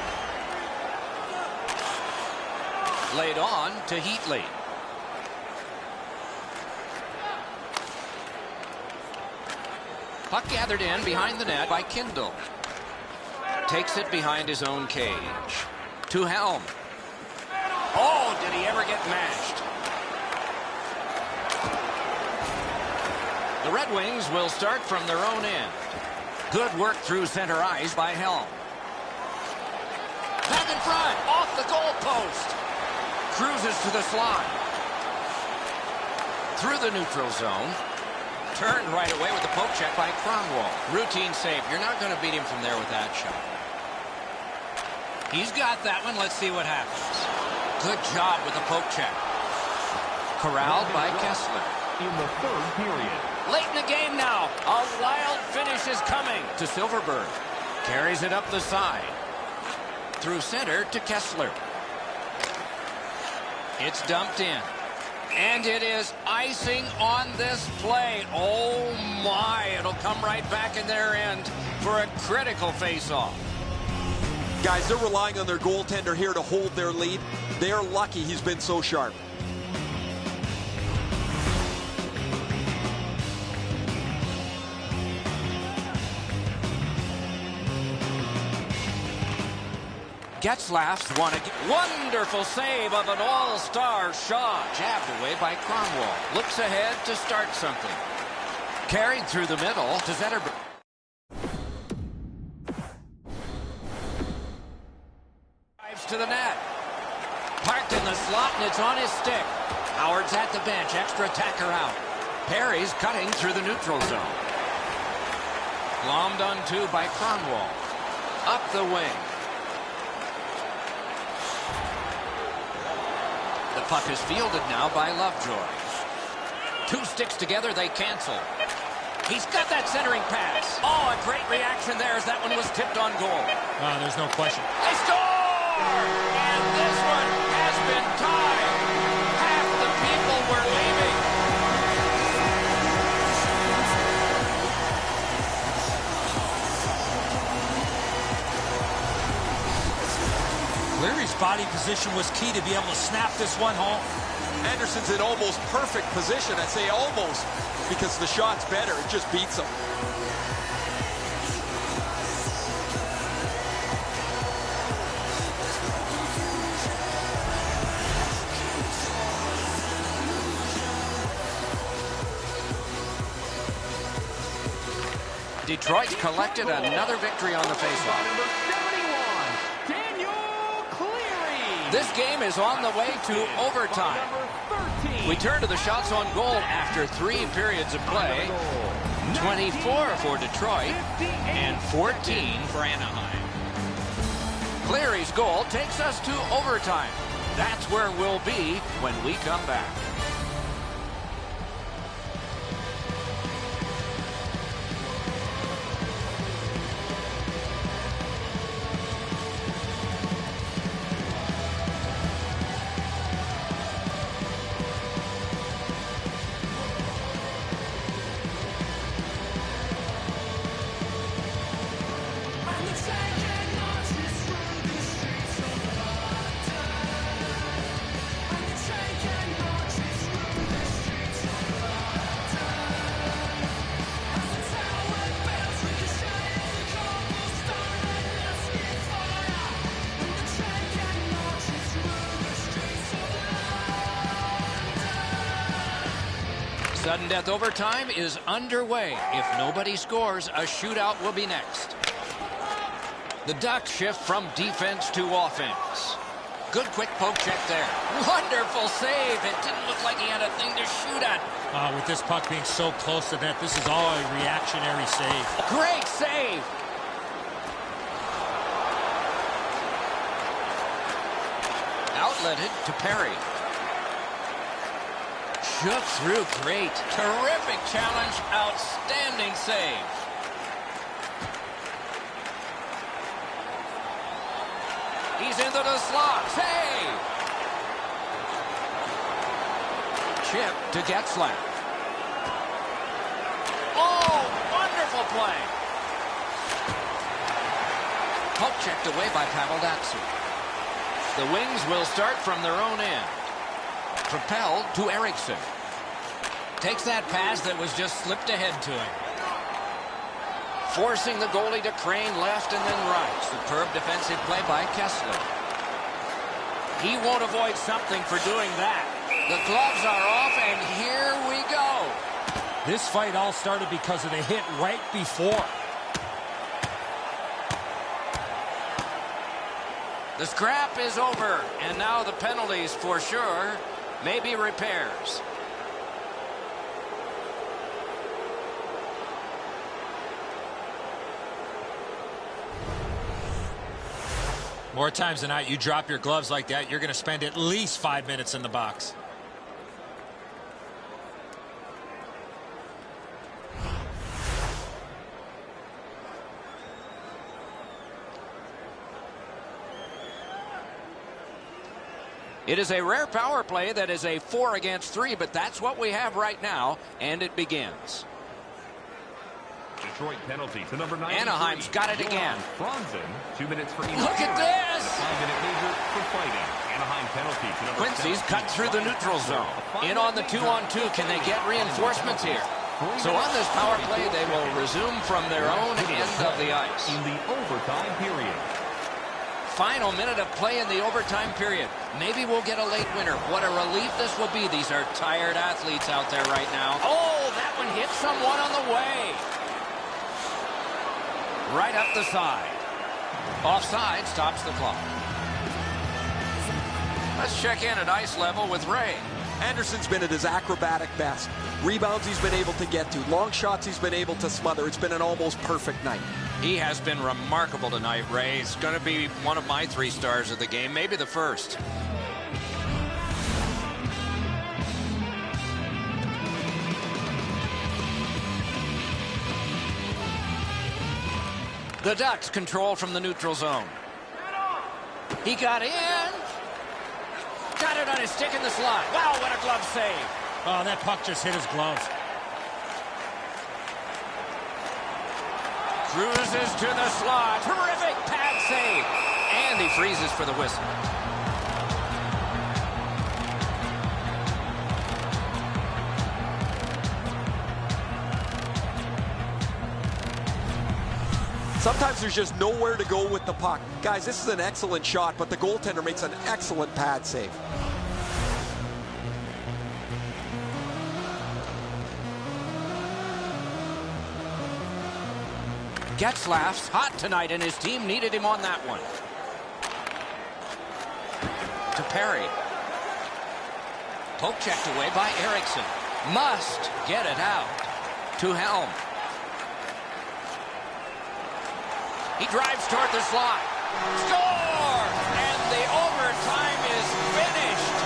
Laid on to Heatley. Puck gathered in behind the net by Kindle. Takes it behind his own cage. To Helm. Oh, did he ever get mashed? The Red Wings will start from their own end. Good work through center ice by Helm. Back in front, off the goal post. Cruises to the slot. Through the neutral zone. Turned right away with the poke check by Cronwall. Routine save. You're not going to beat him from there with that shot. He's got that one. Let's see what happens. Good job with the poke check. Corralled by Kessler. In the third period. Late in the game now. A wild finish is coming to Silverberg. Carries it up the side. Through center to Kessler. It's dumped in. And it is icing on this play. Oh, my. It'll come right back in their end for a critical face-off. Guys, they're relying on their goaltender here to hold their lead. They're lucky he's been so sharp. Getzlaf's won a wonderful save of an all-star Shaw. Jabbed away by Cronwall. Looks ahead to start something. Carried through the middle to Zetterberg. Drives to the net. Parked in the slot, and it's on his stick. Howard's at the bench. Extra attacker out. Perry's cutting through the neutral zone. Glommed on two by Cronwall. Up the wing. The puck is fielded now by Lovejoy. Two sticks together, they cancel. He's got that centering pass. Oh, a great reaction there as that one was tipped on goal. There's no question. They score! And this one has been tied. Half the people were leaving. Leary's body position was key to be able to snap this one home. Anderson's in almost perfect position. I say almost because the shot's better. It just beats him. Detroit collected another victory on the faceoff. Number 71, Daniel Cleary. This game is on the way to overtime. Number 13. We turn to the shots on goal after 3 periods of play. 24 for Detroit and 14 for Anaheim. Cleary's goal takes us to overtime. That's where we'll be when we come back. Sudden death overtime is underway. If nobody scores, a shootout will be next. The Ducks shift from defense to offense. Good quick poke check there. Wonderful save. It didn't look like he had a thing to shoot at. With this puck being so close to net, this is all a reactionary save. Great save. Outletted to Perry. Shook through great. Terrific challenge. Outstanding save. He's into the slot. Save. Chip to Getzlaff. Oh, wonderful play. Poke checked away by Paveldatsu. The Wings will start from their own end. Propelled to Eriksson. Takes that pass that was just slipped ahead to him. Forcing the goalie to crane left and then right. Superb defensive play by Kessler. He won't avoid something for doing that. The gloves are off, and here we go. This fight all started because of the hit right before. The scrap is over, and now the penalties for sure. Maybe repairs. More times than not, you drop your gloves like that, you're going to spend at least 5 minutes in the box. It is a rare power play that is a 4 against 3, but that's what we have right now, and it begins. Detroit penalty to number 9. Anaheim's got it again. Franzen, 2 minutes for each. Look at this! 5-minute major for fighting. Anaheim penalty to number Quincy's 17. cut through the neutral zone. In on the 2-on-2. Can they get reinforcements here? So on this power play, they will resume from their own end of the ice. In the overtime period. Final minute of play in the overtime period. Maybe we'll get a late winner. What a relief this will be. These are tired athletes out there right now. Oh, that one hit someone on the way. Right up the side. Offside stops the clock. Let's check in at ice level with Ray. Anderson's been at his acrobatic best. Rebounds he's been able to get to. Long shots he's been able to smother. It's been an almost perfect night. He has been remarkable tonight, Ray. He's going to be one of my 3 stars of the game, maybe the first. The Ducks control from the neutral zone. He got in. Got it on his stick in the slot. Wow, what a glove save. Oh, that puck just hit his glove. Cruises to the slot. Terrific pad save. And he freezes for the whistle. Sometimes there's just nowhere to go with the puck. Guys, this is an excellent shot, but the goaltender makes an excellent pad save. Getzlaff's hot tonight, and his team needed him on that one. To Perry. Poke checked away by Eriksson. Must get it out. To Helm. He drives toward the slot. Score! And the overtime is finished.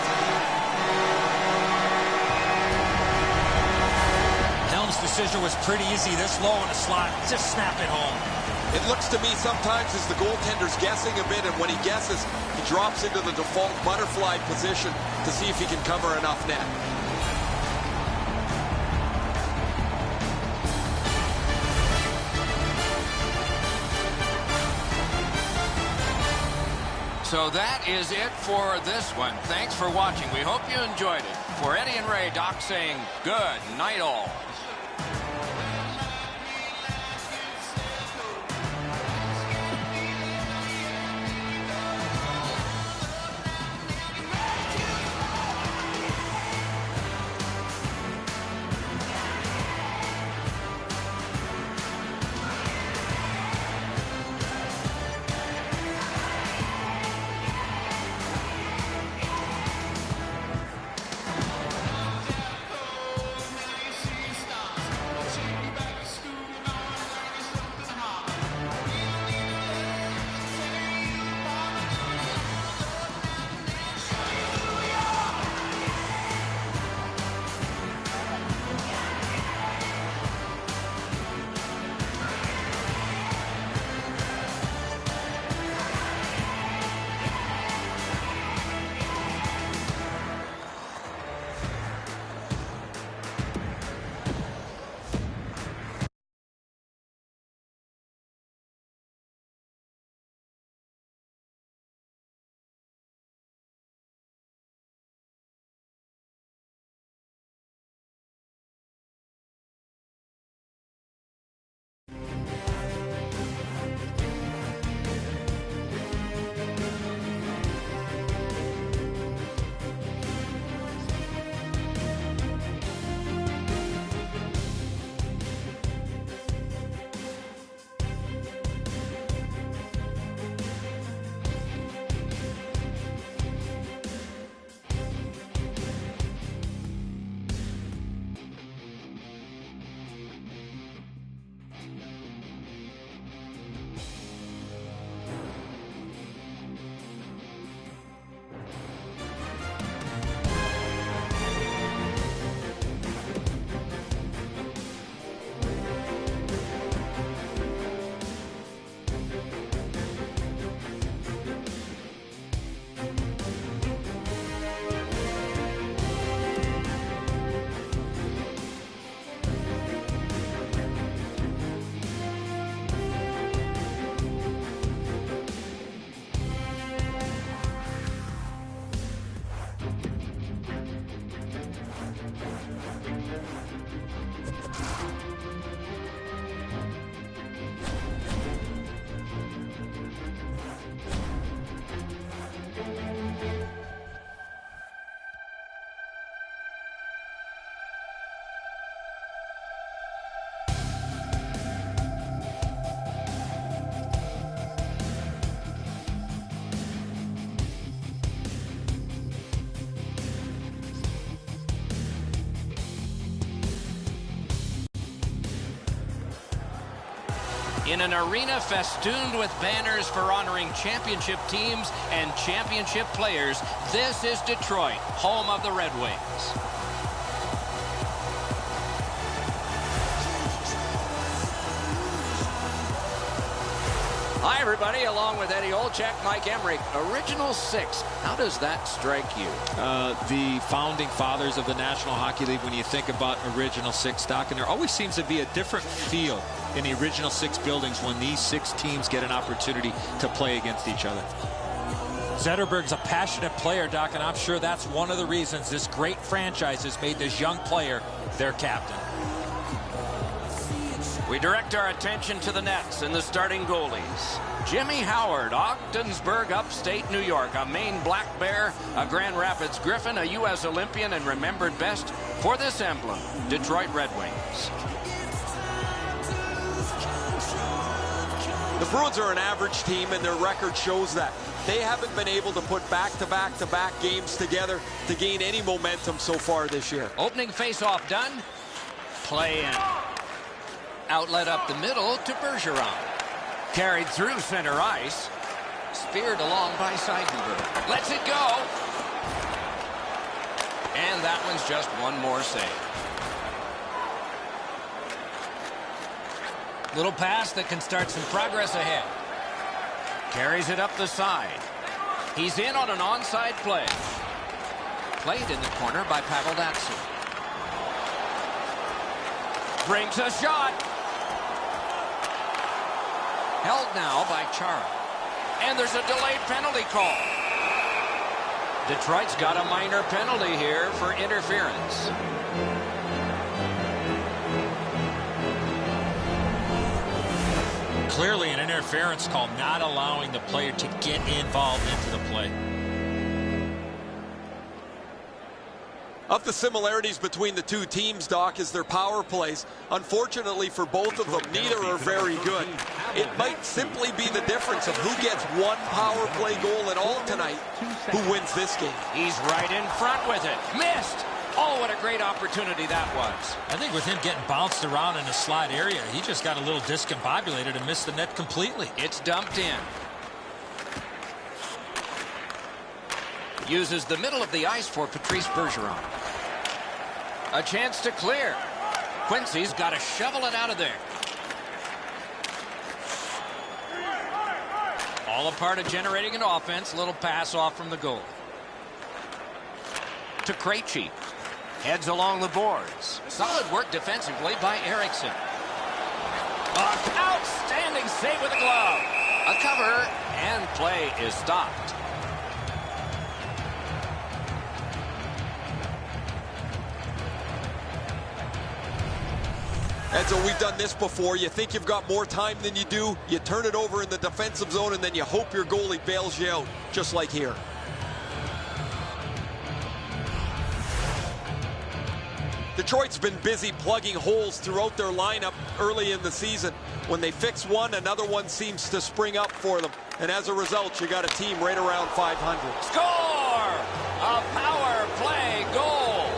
Helm's decision was pretty easy. This low in the slot, just snap it home. It looks to me sometimes as the goaltender's guessing a bit, and when he guesses, he drops into the default butterfly position to see if he can cover enough net. So that is it for this one. Thanks for watching. We hope you enjoyed it. For Eddie and Ray, Doc saying good night all. In an arena festooned with banners for honoring championship teams and championship players, this is Detroit, home of the Red Wings. Hi, everybody. Along with Eddie Olczyk, Mike Emmerich. Original Six. How does that strike you? The founding fathers of the National Hockey League, when you think about Original Six, Doc, and there always seems to be a different feel in the Original Six buildings when these six teams get an opportunity to play against each other. Zetterberg's a passionate player, Doc, and I'm sure that's one of the reasons this great franchise has made this young player their captain. We direct our attention to the nets and the starting goalies. Jimmy Howard, Ogdensburg, upstate New York, a Maine Black Bear, a Grand Rapids Griffin, a U.S. Olympian, and remembered best for this emblem, Detroit Red Wings. The Bruins are an average team, and their record shows that. They haven't been able to put back-to-back-to-back games together to gain any momentum so far this year. Opening face-off done. Play in. Outlet up the middle to Bergeron. Carried through center ice. Speared along by Seidenberg. Lets it go. And that one's just one more save. Little pass that can start some progress ahead. Carries it up the side. He's in on an onside play. Played in the corner by Pavel Datsyuk. Brings a shot. Held now by Chara. And there's a delayed penalty call. Detroit's got a minor penalty here for interference. Clearly an interference call, not allowing the player to get involved into the play. Of the similarities between the two teams, Doc, is their power plays. Unfortunately for both of them, neither are very good. It might simply be the difference of who gets one power play goal at all tonight, who wins this game. He's right in front with it. Missed. Oh, what a great opportunity that was. I think with him getting bounced around in the slot area, he just got a little discombobulated and missed the net completely. It's dumped in. Uses the middle of the ice for Patrice Bergeron. A chance to clear. Quincy's got to shovel it out of there. All a part of generating an offense. Little pass off from the goal. To Krejci. Heads along the boards. Solid work defensively by Eriksson. Outstanding save with a glove. A cover, and play is stopped. And so we've done this before. You think you've got more time than you do. You turn it over in the defensive zone, and then you hope your goalie bails you out, just like here. Detroit's been busy plugging holes throughout their lineup early in the season. When they fix one, another one seems to spring up for them. And as a result, you got a team right around 500. Score! A power play goal.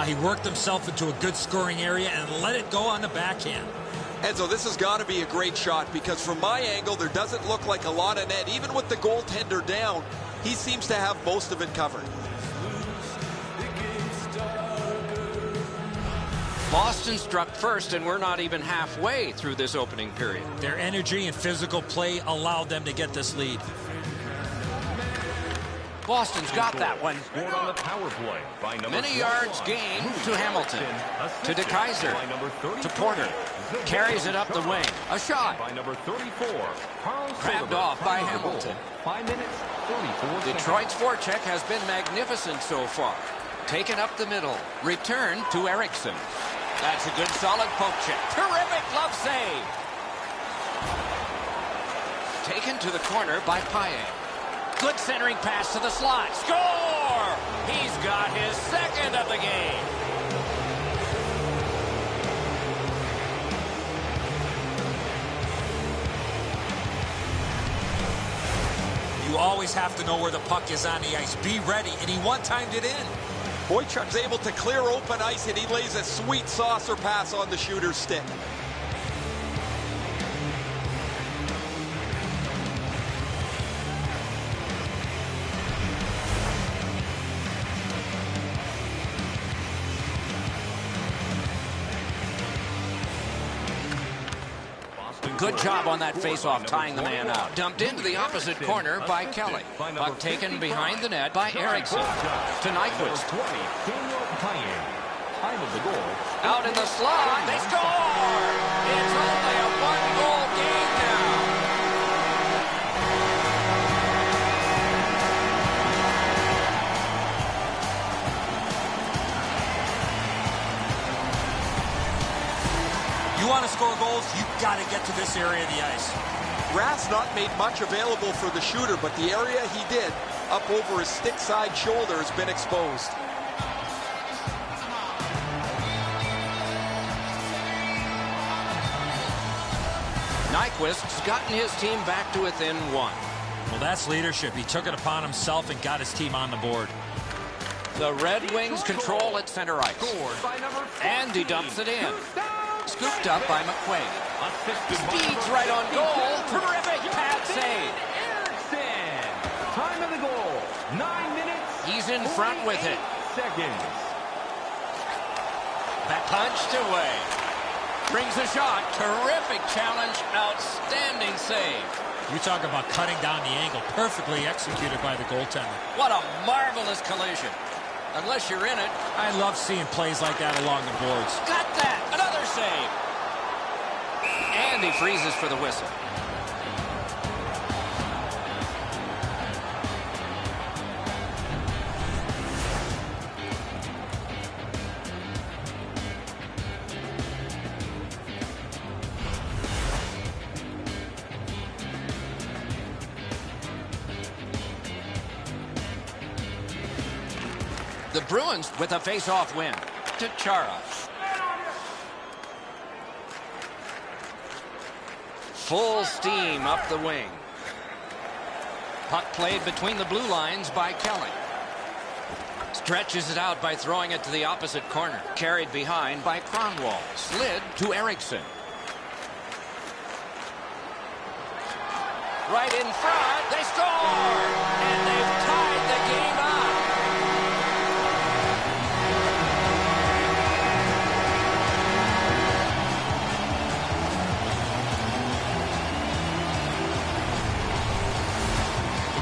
He worked himself into a good scoring area and let it go on the backhand. Enzo, this has got to be a great shot because from my angle, there doesn't look like a lot of net. Even with the goaltender down, he seems to have most of it covered. Boston struck first, and we're not even halfway through this opening period. Their energy and physical play allowed them to get this lead. Boston's got that one. Scored on the power play by number Many yards gained to Hamilton. To DeKaiser. To Porter. Carries it up the wing. A shot. By number 34, Carl Grabbed off by Hamilton. 5 minutes, 34 seconds. Detroit's forecheck has been magnificent so far. Taken up the middle. Return to Eriksson. That's a good solid poke check. Terrific glove save. Taken to the corner by Paille. Good centering pass to the slot. Score! He's got his second of the game. You always have to know where the puck is on the ice. Be ready, and he one-timed it in. Boychuk's able to clear open ice, and he lays a sweet saucer pass on the shooter's stick. Good job on that face-off, tying the man out. Dumped into the opposite corner by Kelly. Puck taken behind the net by Eriksson. To Nyquist. Out in the slot. They score! It's only a one-goal game now. You want to score goals, you've got to get to this area of the ice. Rath's not made much available for the shooter, but the area he did up over his stick side shoulder has been exposed. Nyquist's gotten his team back to within 1. Well, that's leadership. He took it upon himself and got his team on the board. The Red Wings control at center ice. And he dumps it in. Scooped up by McQuaid. Speeds right on goal. Terrific pad save. Time of the goal, 9 minutes. He's in front with it. Seconds. That punched away. Brings a shot. Terrific challenge. Outstanding save. You talk about cutting down the angle. Perfectly executed by the goaltender. What a marvelous collision. Unless you're in it. I love seeing plays like that along the boards. Got that. Another save. And he freezes for the whistle. The Bruins with a face-off win to Chara. Full steam up the wing. Puck played between the blue lines by Kelly. Stretches it out by throwing it to the opposite corner. Carried behind by Kronwall. Slid to Eriksson. Right in front. They score! And they've tied the game up.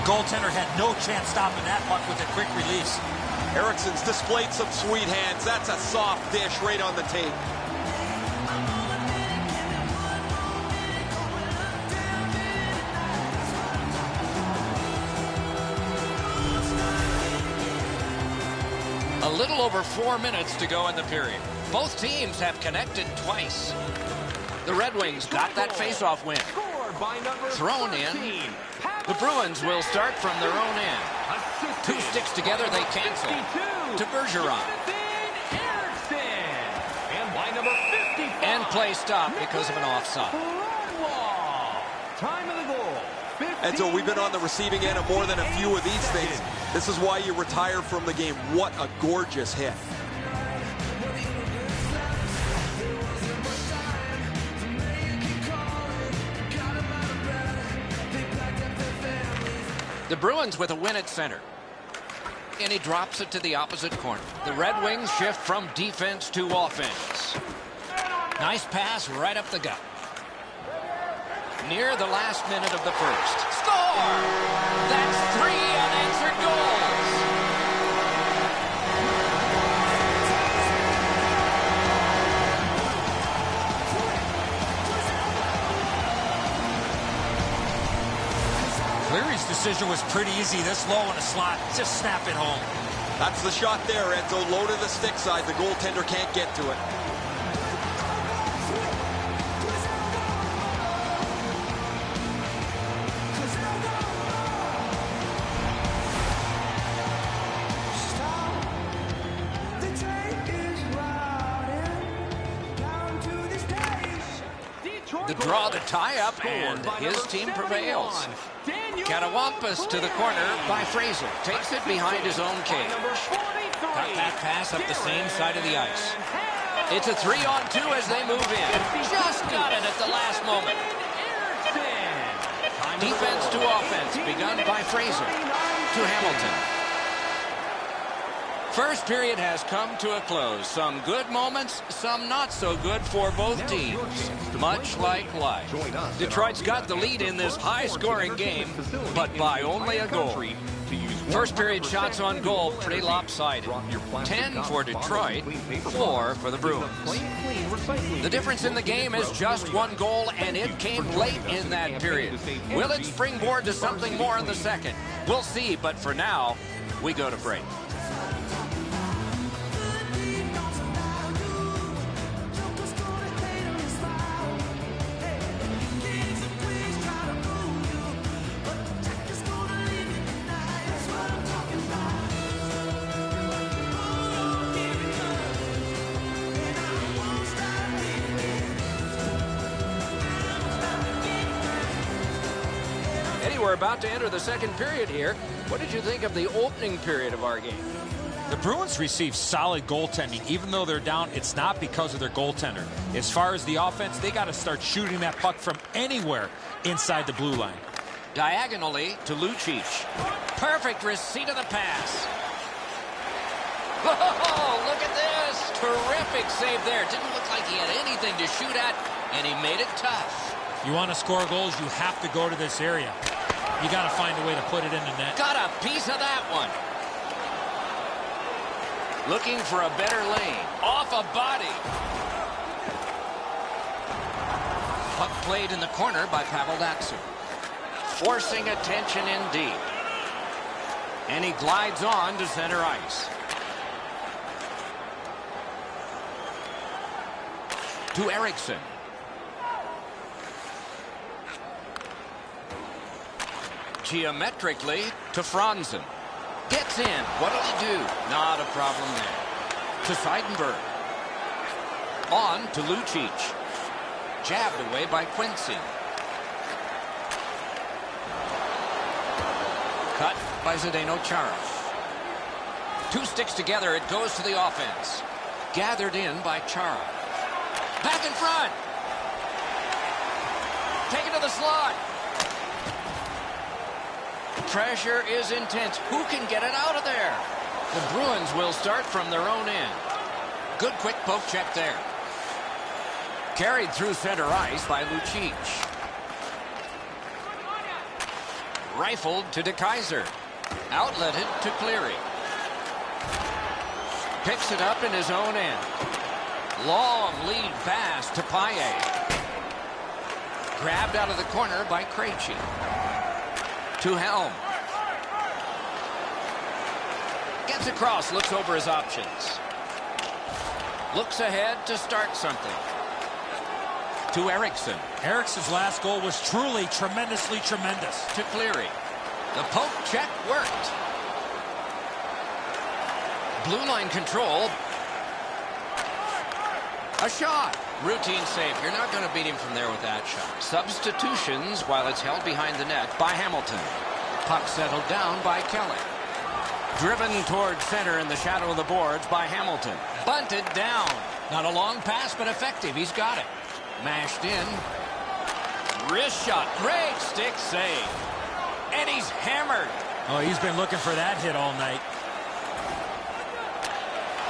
Goaltender had no chance stopping that puck with a quick release. Eriksson's displayed some sweet hands. That's a soft dish right on the tape. A little over 4 minutes to go in the period. Both teams have connected twice. The Red Wings got that face-off win. Thrown in. The Bruins will start from their own end. 2 sticks together, they cancel. To Bergeron. And play stopped because of an offside. Time of the goal. And so we've been on the receiving end of more than a few of these things. This is why you retire from the game. What a gorgeous hit. The Bruins with a win at center. And he drops it to the opposite corner. The Red Wings shift from defense to offense. Nice pass right up the gut. Near the last minute of the first. Score! That's 3 unanswered goals. Cleary's decision was pretty easy. This low in the slot, just snap it home. That's the shot there, Enzo. Low to the stick side. The goaltender can't get to it. The draw, the tie-up, and his team prevails. Catawampus to the corner by Fraser. Takes it behind his own cage. Got that pass up the same side of the ice. It's a 3-on-2 as they move in. Just got it at the last moment. Defense to offense, begun by Fraser to Hamilton. First period has come to a close. Some good moments, some not so good for both teams. Much like life. Detroit's got the lead in this high-scoring game, but by only a goal. First period shots on goal, pretty lopsided. 10 for Detroit, 4 for the Bruins. The difference in the game is just 1 goal, and it came late in that period. Will it springboard to something more in the second? We'll see, but for now, we go to break. we're about to enter the second period here. What did you think of the opening period of our game? The Bruins received solid goaltending. Even though they're down, it's not because of their goaltender. As far as the offense, they got to start shooting that puck from anywhere inside the blue line. Diagonally to Lucic. Perfect receipt of the pass. Oh, look at this. Terrific save there. Didn't look like he had anything to shoot at, and he made it tough. You want to score goals, you have to go to this area. You got to find a way to put it in the net. Got a piece of that one. Looking for a better lane. Off a body. Puck played in the corner by Pavel Datsyuk. Forcing attention in deep. And he glides on to center ice. To Eriksson. Geometrically to Franzen. Gets in. What'll he do? Not a problem there. To Seidenberg. On to Lucic. Jabbed away by Quincy. Cut by Zdeno Chara. Two sticks together. It goes to the offense. Gathered in by Chara. Back in front. Taken to the slot. Pressure is intense. Who can get it out of there? The Bruins will start from their own end. Good quick poke check there. Carried through center ice by Lucic. Rifled to DeKaiser. Outletted to Cleary. Picks it up in his own end. Long lead pass to Paille. Grabbed out of the corner by Krejci. To Helm. Gets across, looks over his options. Looks ahead to start something. To Eriksson. Eriksson's last goal was truly tremendously tremendous. To Cleary. The poke check worked. Blue line control. A shot. Routine save. You're not going to beat him from there with that shot. Substitutions while it's held behind the net by Hamilton. Puck settled down by Kelly. Driven towards center in the shadow of the boards by Hamilton. Bunted down. Not a long pass, but effective. He's got it. Mashed in. Wrist shot. Great stick save. And he's hammered. Oh, he's been looking for that hit all night.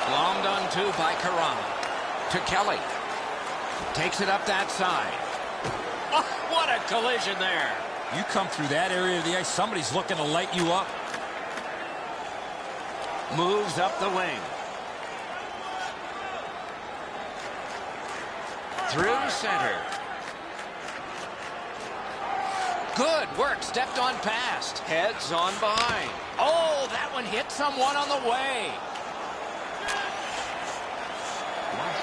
Glommed onto by Karama. To Kelly. Takes it up that side. Oh, what a collision there. You come through that area of the ice, somebody's looking to light you up. Moves up the wing. Through center. Good work. Stepped on past. Heads on behind. Oh, that one hit someone on the way.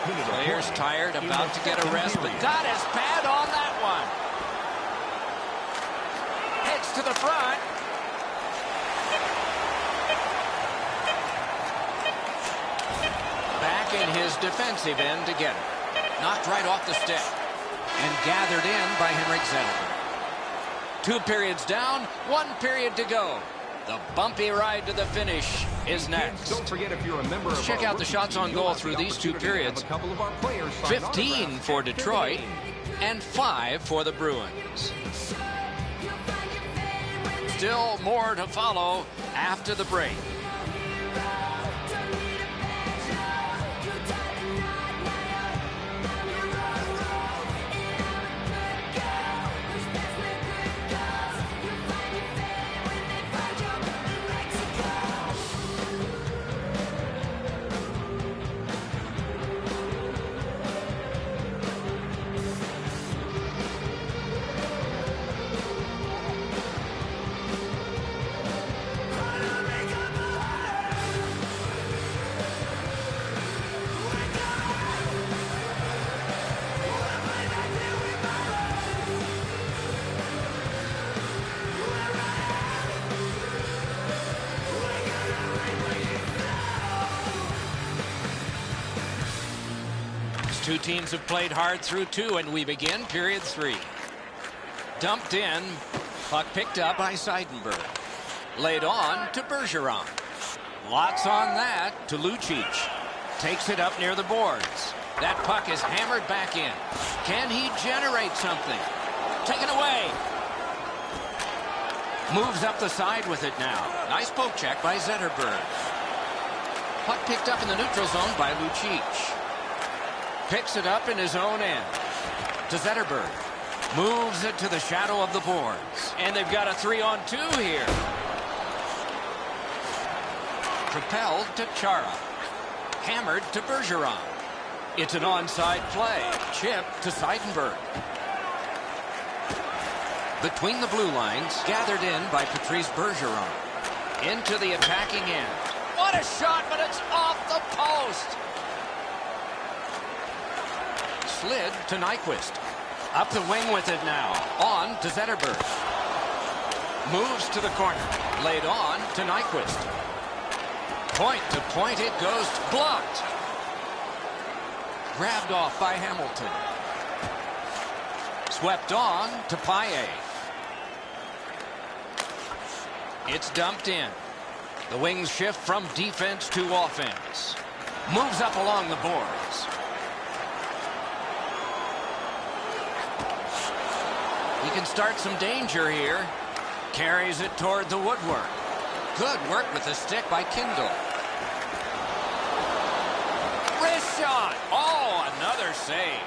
Player's tired, about to get a rest, but got his pad on that one. Heads to the front. Back in his defensive end to get it. Knocked right off the stick. And gathered in by Henrik Zetterberg. 2 periods down, 1 period to go. The bumpy ride to the finish is next. Don't forget, if you're a member Let's check out the shots on goal through these 2 periods. 15 for Detroit and 5 for the Bruins. Still more to follow after the break. Two teams have played hard through 2, and we begin period 3. Dumped in Puck picked up by Seidenberg. Laid on to Bergeron. Lots on that to Lucic. Takes it up near the boards. That puck is hammered back in. Can he generate something? Taken away. Moves up the side with it now. Nice poke check by Zetterberg. Puck picked up in the neutral zone by Lucic. Picks it up in his own end. To Zetterberg. Moves it to the shadow of the boards. And they've got a 3-on-2 here. Propelled to Chara. Hammered to Bergeron. It's an onside play. Chip to Seidenberg. Between the blue lines, gathered in by Patrice Bergeron. Into the attacking end. What a shot, but it's off the post. Slid to Nyquist. Up the wing with it now. On to Zetterberg. Moves to the corner. Laid on to Nyquist. Point to point it goes. Blocked. Grabbed off by Hamilton. Swept on to Paille. It's dumped in. The wings shift from defense to offense. Moves up along the boards. He can start some danger here. Carries it toward the woodwork. Good work with the stick by Kindle. Wrist shot. Oh, another save.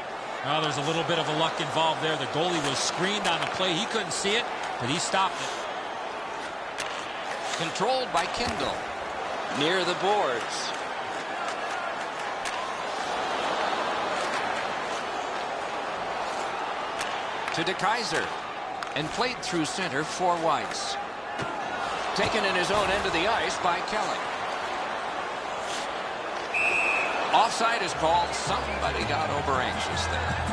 Well, there's a little bit of a luck involved there. The goalie was screened on the play. He couldn't see it, but he stopped it. Controlled by Kindle. Near the boards. To DeKaiser. And played through center for Weiss. Taken in his own end of the ice by Kelly. Offside is called. Somebody got over anxious there.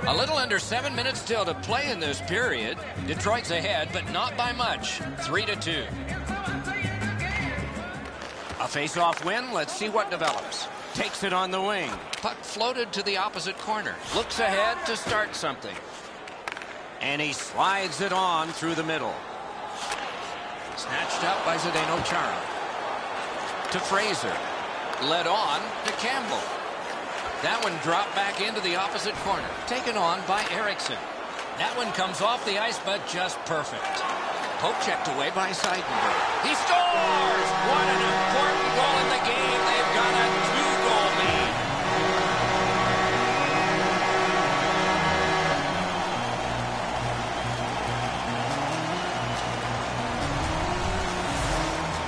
A little under 7 minutes still to play in this period. Detroit's ahead, but not by much. 3-2. A face-off win. Let's see what develops. Takes it on the wing. Puck floated to the opposite corner. Looks ahead to start something. And he slides it on through the middle. Snatched up by Zdeno Chara. To Fraser. Led on to Campbell. That one dropped back into the opposite corner. Taken on by Eriksson. That one comes off the ice, but just perfect. Poke checked away by Seidenberg. He scores! What an important goal in the game. They've got a 2-goal lead.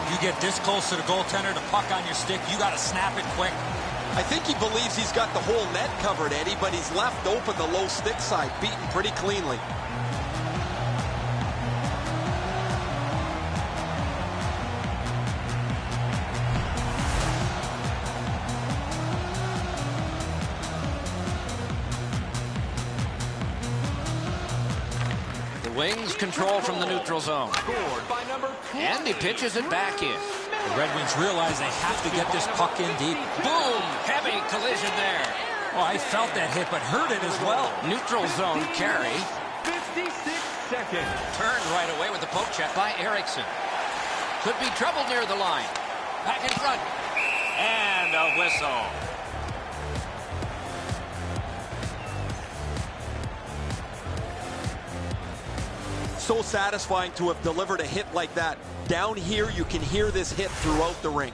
You get this close to the goaltender, the puck on your stick, you got to snap it quick. I think he believes he's got the whole net covered, Eddie, but he's left open the low stick side, beaten pretty cleanly. The Wings control from the neutral zone. And he pitches it back in. The Red Wings realize they have to get this puck in deep. Boom! Heavy collision there. Oh, I felt that hit, but heard it as well. Neutral zone carry. 56 seconds. Turned right away with the poke check by Eriksson. Could be trouble near the line. Back in front. And a whistle. So satisfying to have delivered a hit like that. Down here, you can hear this hit throughout the rink.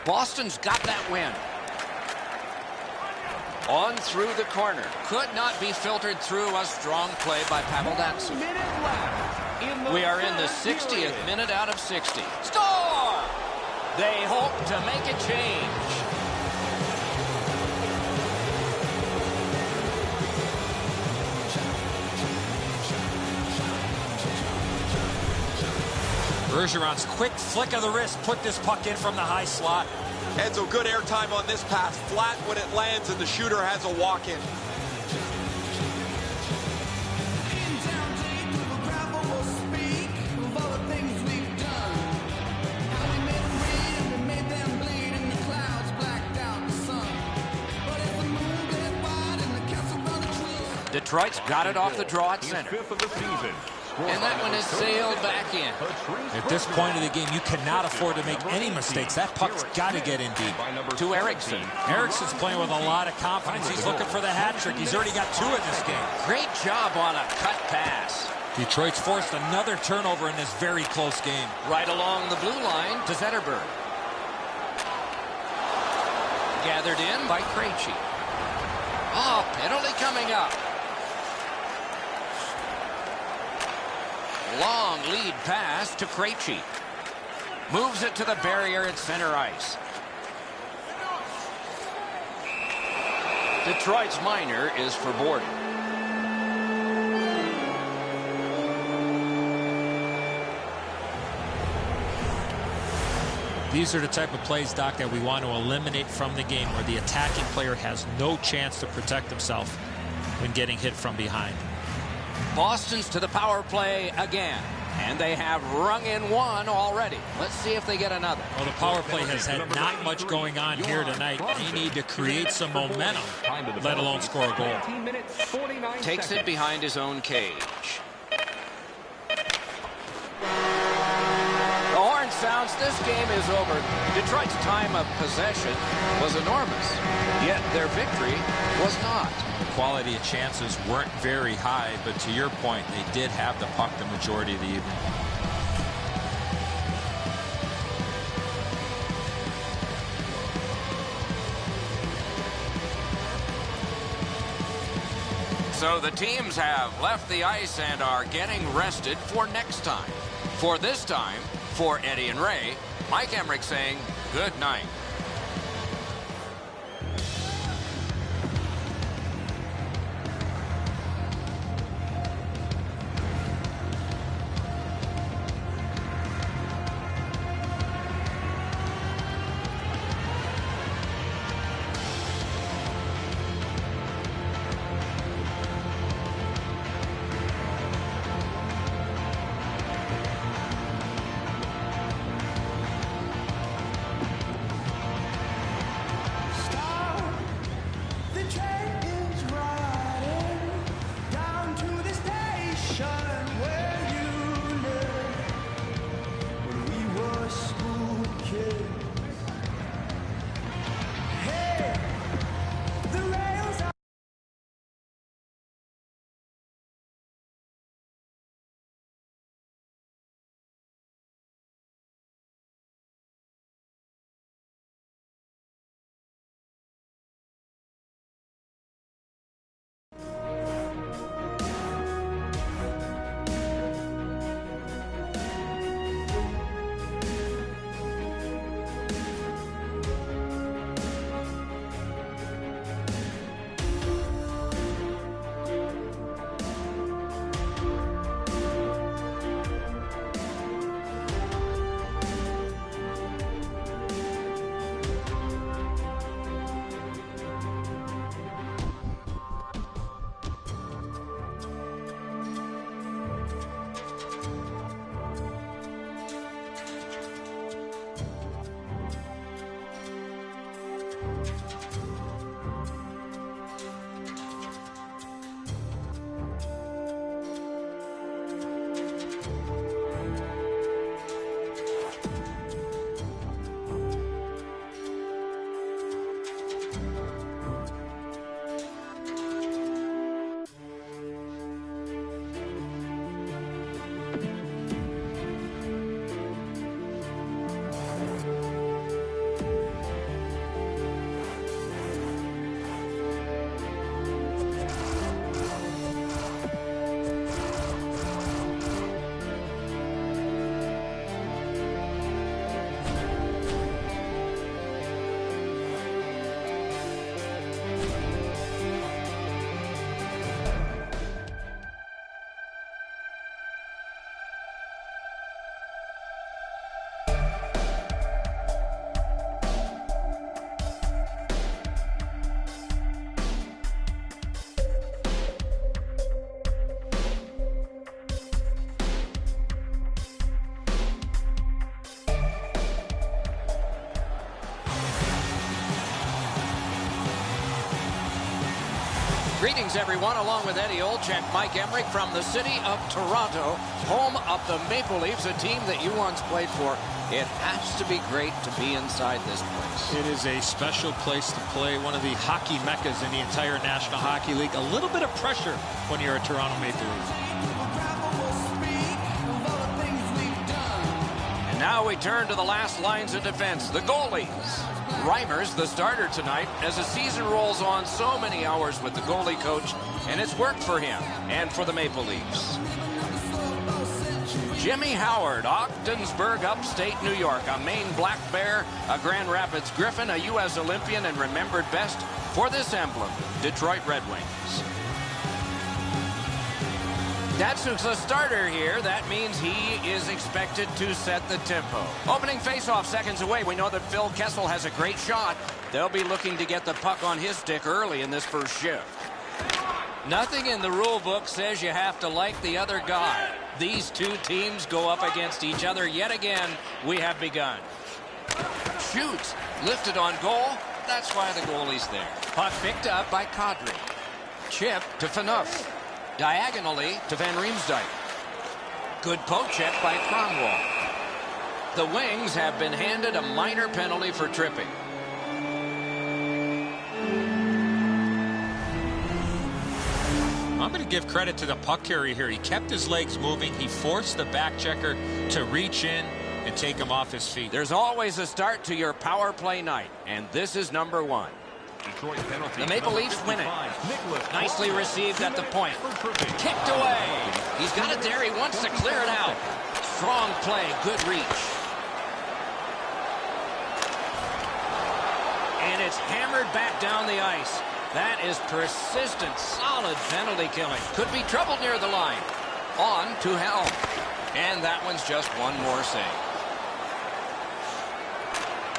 Boston's got that win. On through the corner. Could not be filtered through. A strong play by Pavel Datsyuk. We are in the 60th minute out of 60. Score! They hope to make a change. Bergeron's quick flick of the wrist put this puck in from the high slot. And so good airtime on this pass. Flat when it lands, and the shooter has a walk-in. Detroit's got it off the draw at His center. 5th of the season. And that one is sailed back in. At this point of the game, you cannot afford to make any mistakes. That puck's got to get in deep. To Eriksson. Eriksson's playing with a lot of confidence. He's looking for the hat trick. He's already got 2 in this game. Great job on a cut pass. Detroit's forced another turnover in this very close game. Right along the blue line to Zetterberg. Gathered in by Krejci. Oh, penalty coming up. Long lead pass to Krejci. Moves it to the barrier at center ice. Detroit's minor is for Borden. These are the type of plays, Doc, that we want to eliminate from the game, where the attacking player has no chance to protect himself when getting hit from behind. Boston's to the power play again. And they have rung in 1 already. Let's see if they get another. Well, the power play has had not much going on here tonight. They need to create some momentum, let alone score a goal. Takes it behind his own cage. The horn sounds. This game is over. Detroit's time of possession was enormous, yet their victory was not. The quality of chances weren't very high, but to your point, they did have the puck the majority of the evening. So the teams have left the ice and are getting rested for next time. For this time, for Eddie and Ray, Mike Emmerich saying good night. Greetings, everyone. Along with Eddie Olczyk, Mike Emmerich from the city of Toronto, home of the Maple Leafs, a team that you once played for. It has to be great to be inside this place. It is a special place to play, one of the hockey meccas in the entire National Hockey League. A little bit of pressure when you're a Toronto Maple Leaf. And now we turn to the last lines of defense, the goalies. Reimers, the starter tonight, as the season rolls on, so many hours with the goalie coach, and it's worked for him and for the Maple Leafs. Jimmy Howard, Ogdensburg, upstate New York, a Maine Black Bear, a Grand Rapids Griffin, a U.S. Olympian, and remembered best for this emblem, Detroit Red Wings. Datsuk's a starter here. That means he is expected to set the tempo. Opening faceoff seconds away. We know that Phil Kessel has a great shot. They'll be looking to get the puck on his stick early in this first shift. Nothing in the rule book says you have to like the other guy. These two teams go up against each other yet again. We have begun. Shoots. Lifted on goal. That's why the goalie's there. Puck picked up by Kadri. Chip to Phaneuf. Diagonally to Van Riemsdyk. Good poke check by Kronwall. The Wings have been handed a minor penalty for tripping. I'm going to give credit to the puck carrier here. He kept his legs moving. He forced the back checker to reach in and take him off his feet. There's always a start to your power play night, and this is number one. The Maple Leafs win it. Nicely received at the point. Kicked away. He's got it there. He wants to clear it out. Strong play. Good reach. And it's hammered back down the ice. That is persistent, solid penalty killing. Could be trouble near the line. On to Helm. And that one's just one more save.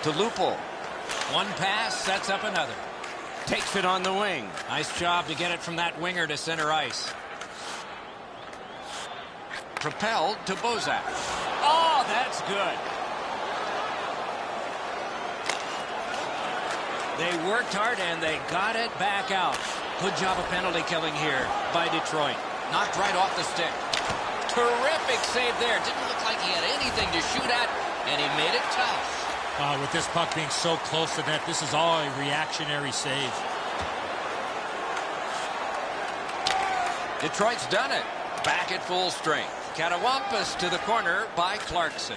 To Lupul. One pass sets up another. Takes it on the wing. Nice job to get it from that winger to center ice. Propelled to Bozak. Oh, that's good. They worked hard and they got it back out. Good job of penalty killing here by Detroit. Knocked right off the stick. Terrific save there. Didn't look like he had anything to shoot at, and he made it tough. With this puck being so close to net, this is all a reactionary save. Detroit's done it. Back at full strength. Katawampus to the corner by Clarkson.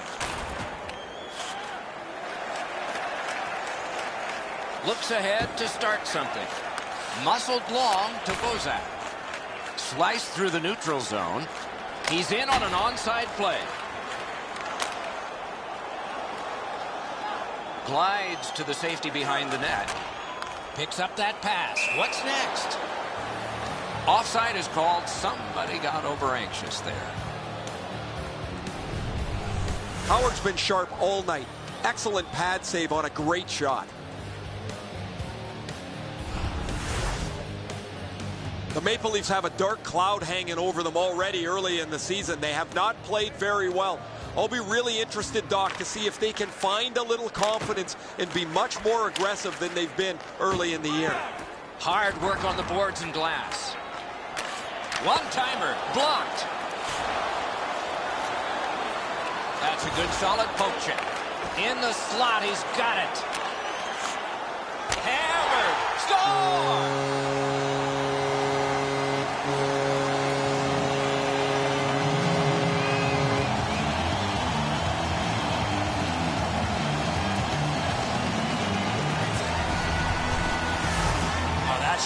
Looks ahead to start something. Muscled long to Bozak. Sliced through the neutral zone. He's in on an onside play. Glides to the safety behind the net. Picks up that pass. What's next? Offside is called. Somebody got over anxious there. Howard's been sharp all night. Excellent pad save on a great shot. The Maple Leafs have a dark cloud hanging over them already early in the season. They have not played very well. I'll be really interested, Doc, to see if they can find a little confidence and be much more aggressive than they've been early in the year. Hard work on the boards and glass. One-timer, blocked. That's a good solid poke check. In the slot, he's got it. Hammered. Score!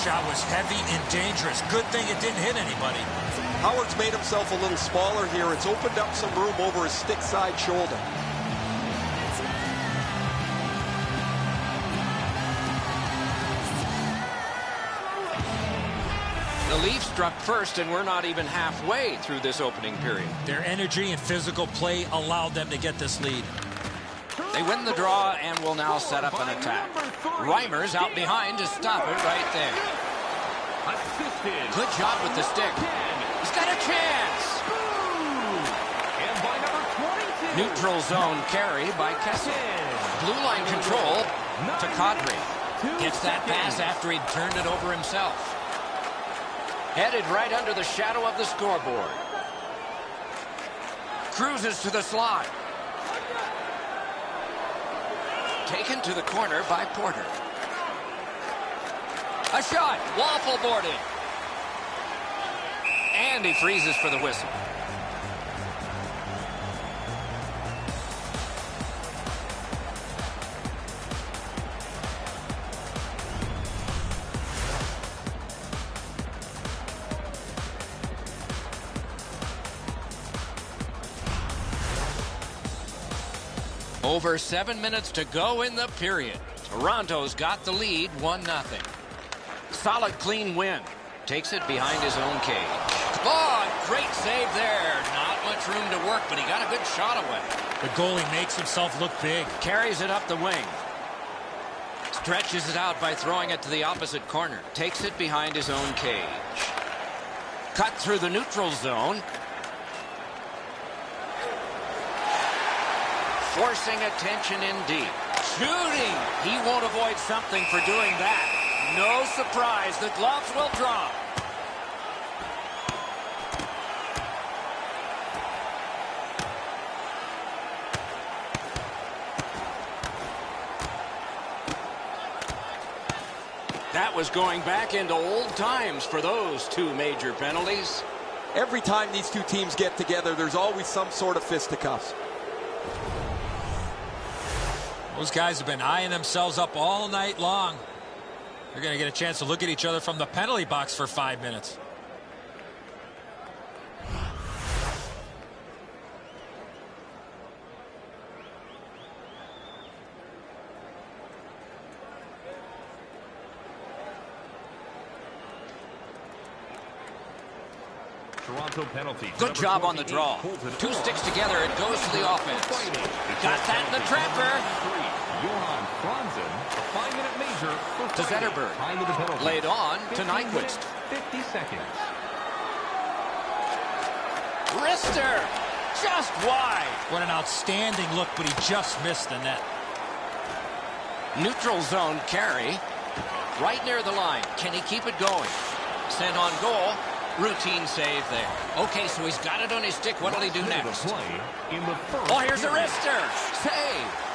Shot was heavy and dangerous. Good thing it didn't hit anybody. Howard's made himself a little smaller here. It's opened up some room over his stick side shoulder. The Leafs struck first, and we're not even halfway through this opening period. Their energy and physical play allowed them to get this lead. They win the draw and will now set up an attack. Reimers out behind to stop it right there. Good job with the stick. He's got a chance. Neutral zone carry by Kessel. Blue line control to Kadri. Gets that pass after he'd turned it over himself. Headed right under the shadow of the scoreboard. Cruises to the slot. Taken to the corner by Porter. A shot. Waffle boarded. And he freezes for the whistle. Over 7 minutes to go in the period. Toronto's got the lead, 1-0. Solid, clean win. Takes it behind his own cage. Oh, great save there. Not much room to work, but he got a good shot away. The goalie makes himself look big. Carries it up the wing. Stretches it out by throwing it to the opposite corner. Takes it behind his own cage. Cut through the neutral zone. Forcing attention in deep. Shooting. He won't avoid something for doing that. No surprise. The gloves will drop. That was going back into old times for those two major penalties. Every time these two teams get together, there's always some sort of fisticuffs. Those guys have been eyeing themselves up all night long. They're going to get a chance to look at each other from the penalty box for 5 minutes. Toronto penalty. Good job on the draw. Two sticks together, it goes to the offense. Got that in the trapper. Johan Franzen, a 5-minute major To Zetterberg. Time of the penalty. Laid on to 15 Nyquist. minutes, 50 seconds. Rister. Just wide. What an outstanding look, but he just missed the net. Neutral zone carry. Right near the line. Can he keep it going? Sent on goal. Routine save there. Okay, so he's got it on his stick. What'll he do next? Oh, here's a wrister. Save.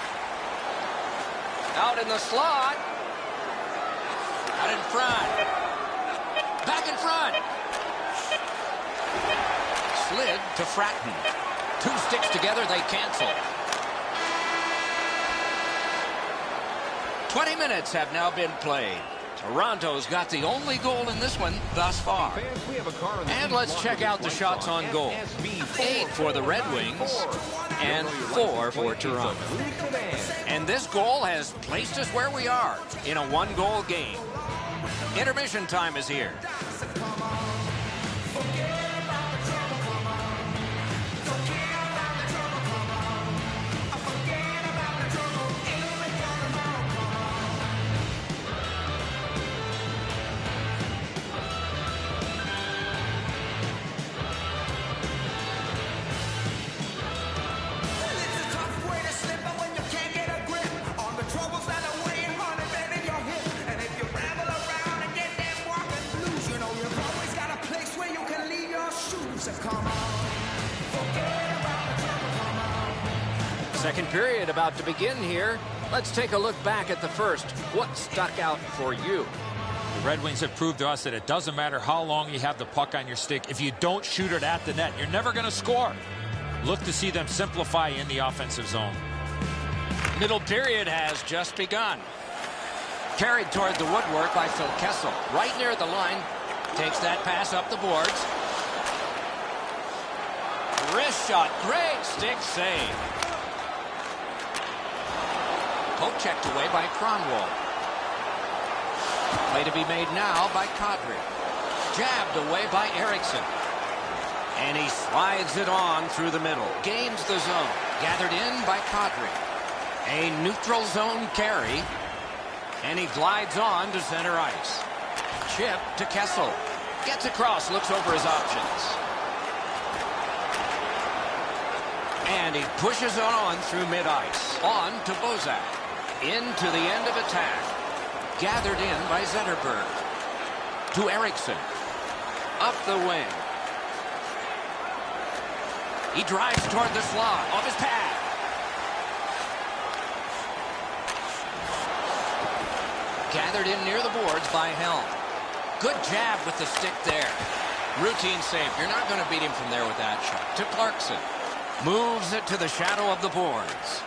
Out in the slot. Out in front. Back in front. Slid to Fratton. Two sticks together, they cancel. 20 minutes have now been played. Toronto's got the only goal in this one thus far. And let's check out the shots on goal. 8 for the Red Wings and 4 for Toronto. And this goal has placed us where we are in a one-goal game. Intermission time is here. Second period about to begin here. Let's take a look back at the first. What stuck out for you? The Red Wings have proved to us that it doesn't matter how long you have the puck on your stick. If you don't shoot it at the net, you're never going to score. Look to see them simplify in the offensive zone. Middle period has just begun. Carried toward the woodwork by Phil Kessel. Right near the line. Takes that pass up the boards. Wrist shot. Great stick save. Poke checked away by Kronwall. Play to be made now by Kadri. Jabbed away by Eriksson. And he slides it on through the middle. Gains the zone. Gathered in by Kadri. A neutral zone carry. And he glides on to center ice. Chip to Kessel. Gets across, looks over his options. And he pushes on through mid-ice. On to Bozak. Into the end of attack. Gathered in by Zetterberg. To Eriksson. Up the wing. He drives toward the slot. Off his pad. Gathered in near the boards by Helm. Good jab with the stick there. Routine save. You're not going to beat him from there with that shot. To Clarkson. Moves it to the shadow of the boards.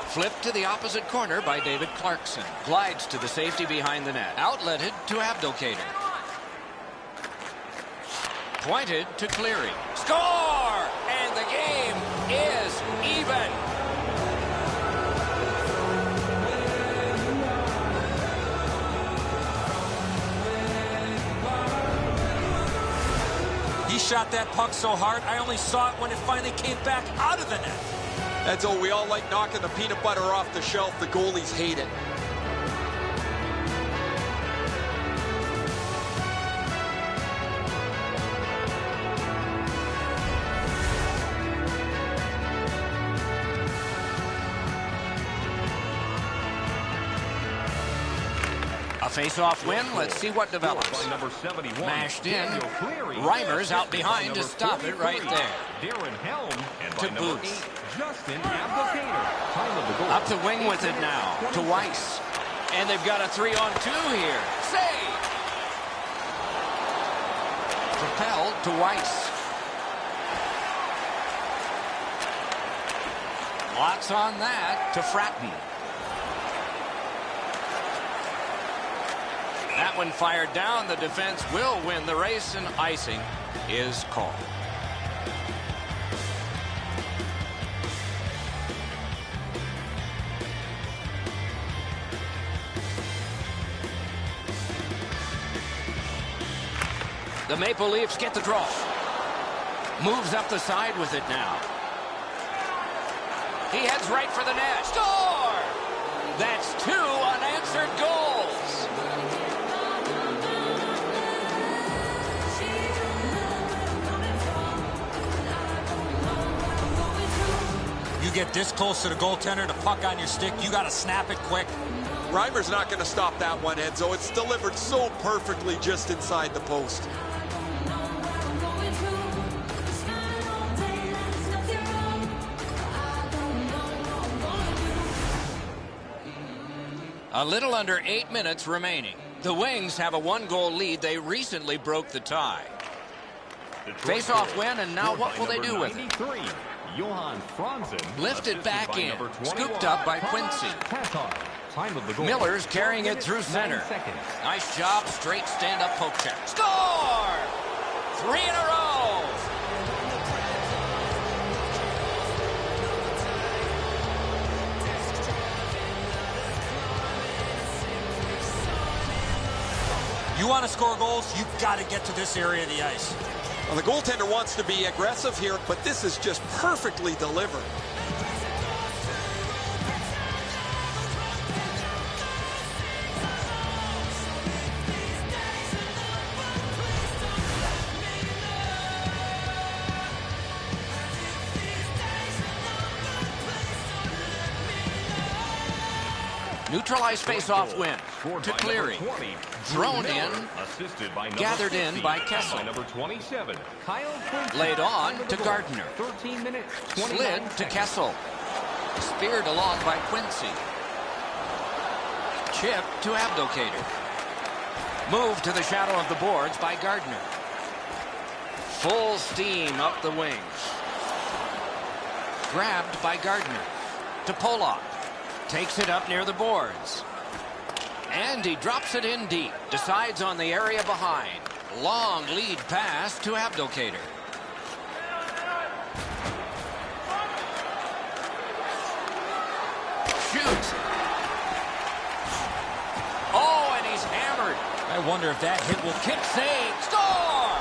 Flipped to the opposite corner by David Clarkson. Glides to the safety behind the net. Outletted to Abdelkader. Pointed to Cleary. Score! And the game is even. He shot that puck so hard, I only saw it when it finally came back out of the net. That's all. We all like knocking the peanut butter off the shelf. The goalies hate it. A face-off win. Let's see what develops. Number 71, Mashed in. Cleary. Reimers out behind to stop it right there. Darren Helm. And To by number Boots. 8, Justin Abdelkader. Time of the goal. Up the wing with it now to Weiss. And they've got a 3-on-2 here. Save! Propelled to Weiss. Lots on that to Fratton. That one fired down. The defense will win the race, and icing is called. The Maple Leafs get the draw. Moves up the side with it now. He heads right for the net. Score! That's 2 unanswered goals. You get this close to the goaltender, the puck on your stick, you got to snap it quick. Reimer's not going to stop that one, Enzo. It's delivered so perfectly just inside the post. A little under 8 minutes remaining. The Wings have a 1-goal lead. They recently broke the tie. Face-off win, and now what will they do with it? Johan Franzen. Lifted back in. Scooped up by Quincy. Time of the goal. Miller's carrying it through center. Nice job. Straight stand-up poke check. Score! 3 in a row. You want to score goals, you've got to get to this area of the ice. Well, the goaltender wants to be aggressive here, but this is just perfectly delivered. Neutralized face-off win to Cleary. Thrown in, gathered in by Kessel. Laid on to Gardner. Slid to Kessel. Speared along by Quincy. Chip to Abdelkader. Moved to the shadow of the boards by Gardner. Full steam up the wing. Grabbed by Gardner. To Pollock. Takes it up near the boards. And he drops it in deep. Decides on the area behind. Long lead pass to Abdelkader. Shoots. Oh, and he's hammered. I wonder if that hit will Kick save. Score!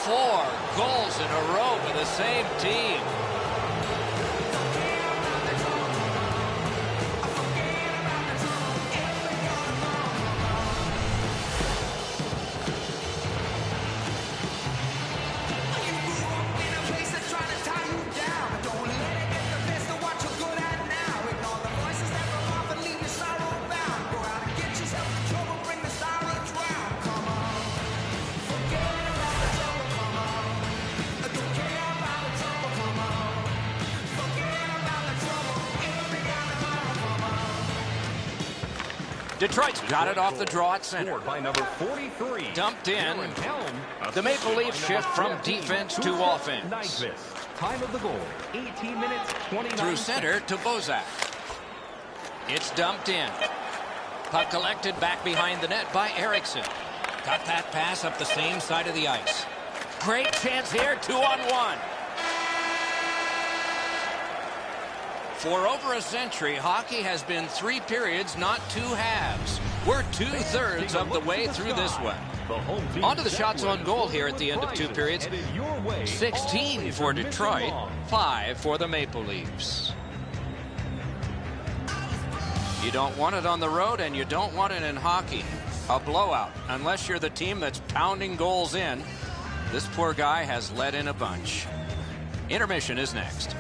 4 goals in a row for the same team. Detroit's got it off the draw at center. Scored by number 43. Dumped in. Aaron Helm, The Maple assisted Leafs by shift number from 14, defense to Tuukka offense. Nyquist. Time of the goal, 18 minutes, 29 Through center seconds. to Bozak. It's dumped in. Puck collected back behind the net by Eriksson. Got that pass up the same side of the ice. Great chance here, 2-on-1. For over a century, hockey has been 3 periods, not 2 halves. We're 2/3 of the way through this one. On to the shots on goal here at the end of 2 periods. 16 for Detroit, 5 for the Maple Leafs. You don't want it on the road, and you don't want it in hockey. A blowout, unless you're the team that's pounding goals in. This poor guy has let in a bunch. Intermission is next.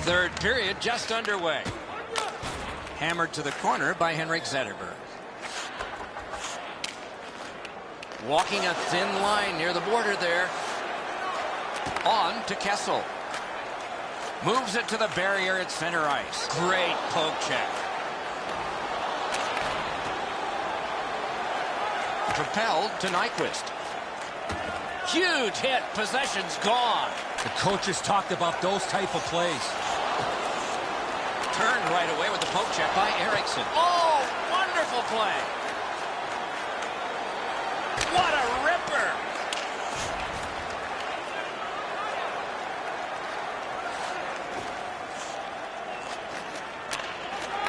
Third period just underway. Hammered to the corner by Henrik Zetterberg. Walking a thin line near the border there. On to Kessel. Moves it to the barrier at center ice. Great poke check. Propelled to Nyquist. Huge hit. Possession's gone. The coaches talked about those type of plays. Turned right away with the poke check by Eriksson. Oh, wonderful play. What a ripper.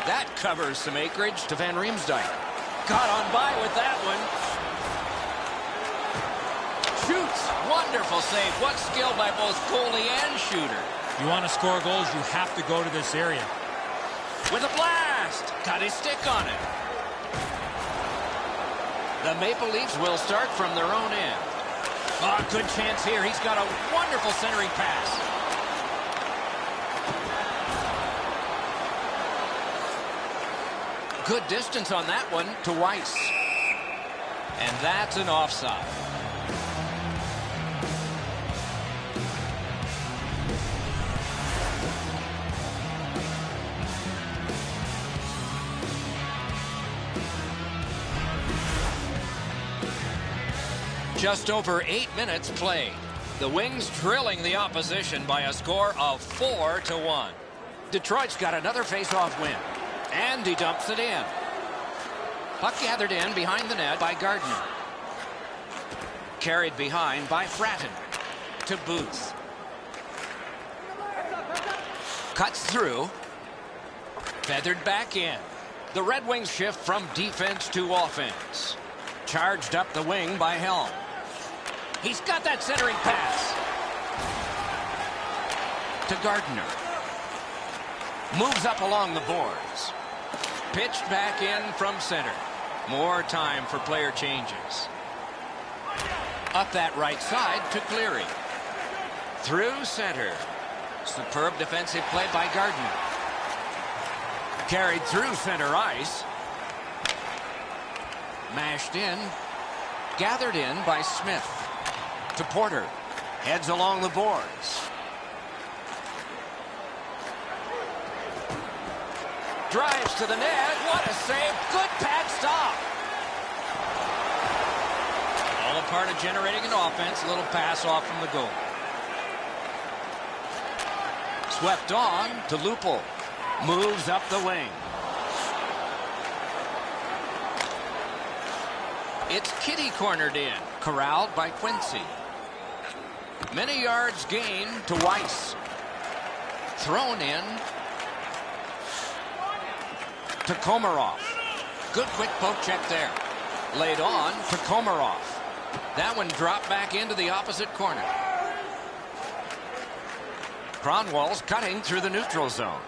That covers some acreage to Van Riemsdyk. Got on by with that one. Shoots. Wonderful save. What skill by both goalie and shooter. You want to score goals, you have to go to this area. With a blast. Got his stick on it. The Maple Leafs will start from their own end. Oh, good chance here. He's got a wonderful centering pass. Good distance on that one to Weiss. And that's an offside. Just over 8 minutes played. The Wings drilling the opposition by a score of 4-1. Detroit's got another face-off win. And he dumps it in. Puck gathered in behind the net by Gardner. Carried behind by Fratton. To Booth. Cuts through. Feathered back in. The Red Wings shift from defense to offense. Charged up the wing by Helm. He's got that centering pass. To Gardner. Moves up along the boards. Pitched back in from center. More time for player changes. Up that right side to Cleary. Through center. Superb defensive play by Gardner. Carried through center ice. Mashed in. Gathered in by Smith. To Porter. Heads along the boards. Drives to the net. What a save. Good pad stop. All a part of generating an offense. A little pass off from the goal. Swept on to Lupul. Moves up the wing. It's kitty cornered in. Corralled by Quincy. Many yards gained to Weiss. Thrown in to Komarov. Good quick poke check there. Laid on to Komarov. That one dropped back into the opposite corner. Cronwall's cutting through the neutral zone.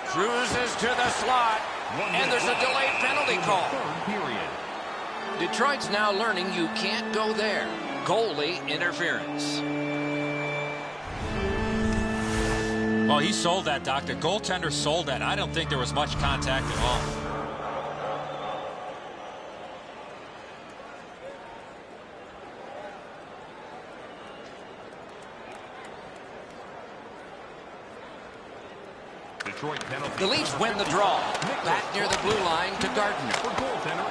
Cruises to the slot. And there's a delayed penalty call. Detroit's now learning you can't go there. Goalie interference. Well, he sold that, Doc. The goaltender sold that. I don't think there was much contact at all. The Leafs win the draw. Back near the blue line to Gardner.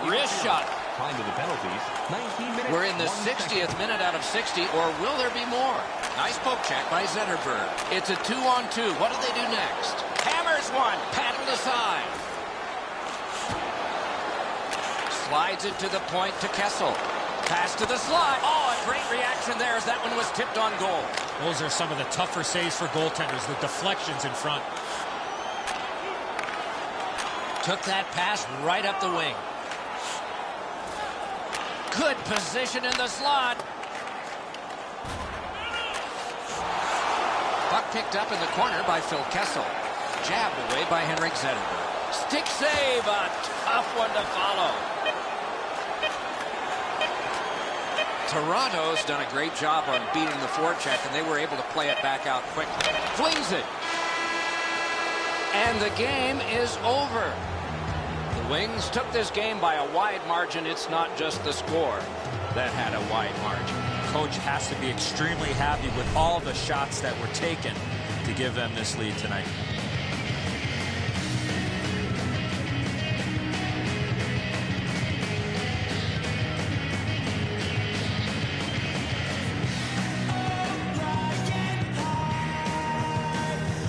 Wrist shot. Time to the penalties. 19 minutes. We're in the 60th minute out of 60, or will there be more? Nice poke check by Zetterberg. It's a 2-on-2. What do they do next? Hammers one. Paddled aside. Slides it to the point to Kessel. Pass to the slot. Oh, a great reaction there as that one was tipped on goal. Those are some of the tougher saves for goaltenders, the deflections in front. Took that pass right up the wing. Good position in the slot. Puck picked up in the corner by Phil Kessel. Jabbed away by Henrik Zetterberg. Stick save, a tough one to follow. Toronto's done a great job on beating the forecheck, and they were able to play it back out quickly. Flings it. And the game is over. The Wings took this game by a wide margin. It's not just the score that had a wide margin. Coach has to be extremely happy with all the shots that were taken to give them this lead tonight.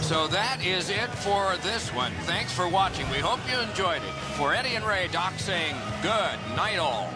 So that is it for this one. Thanks for watching. We hope you enjoyed it. For Eddie and Ray, Doc saying good night all.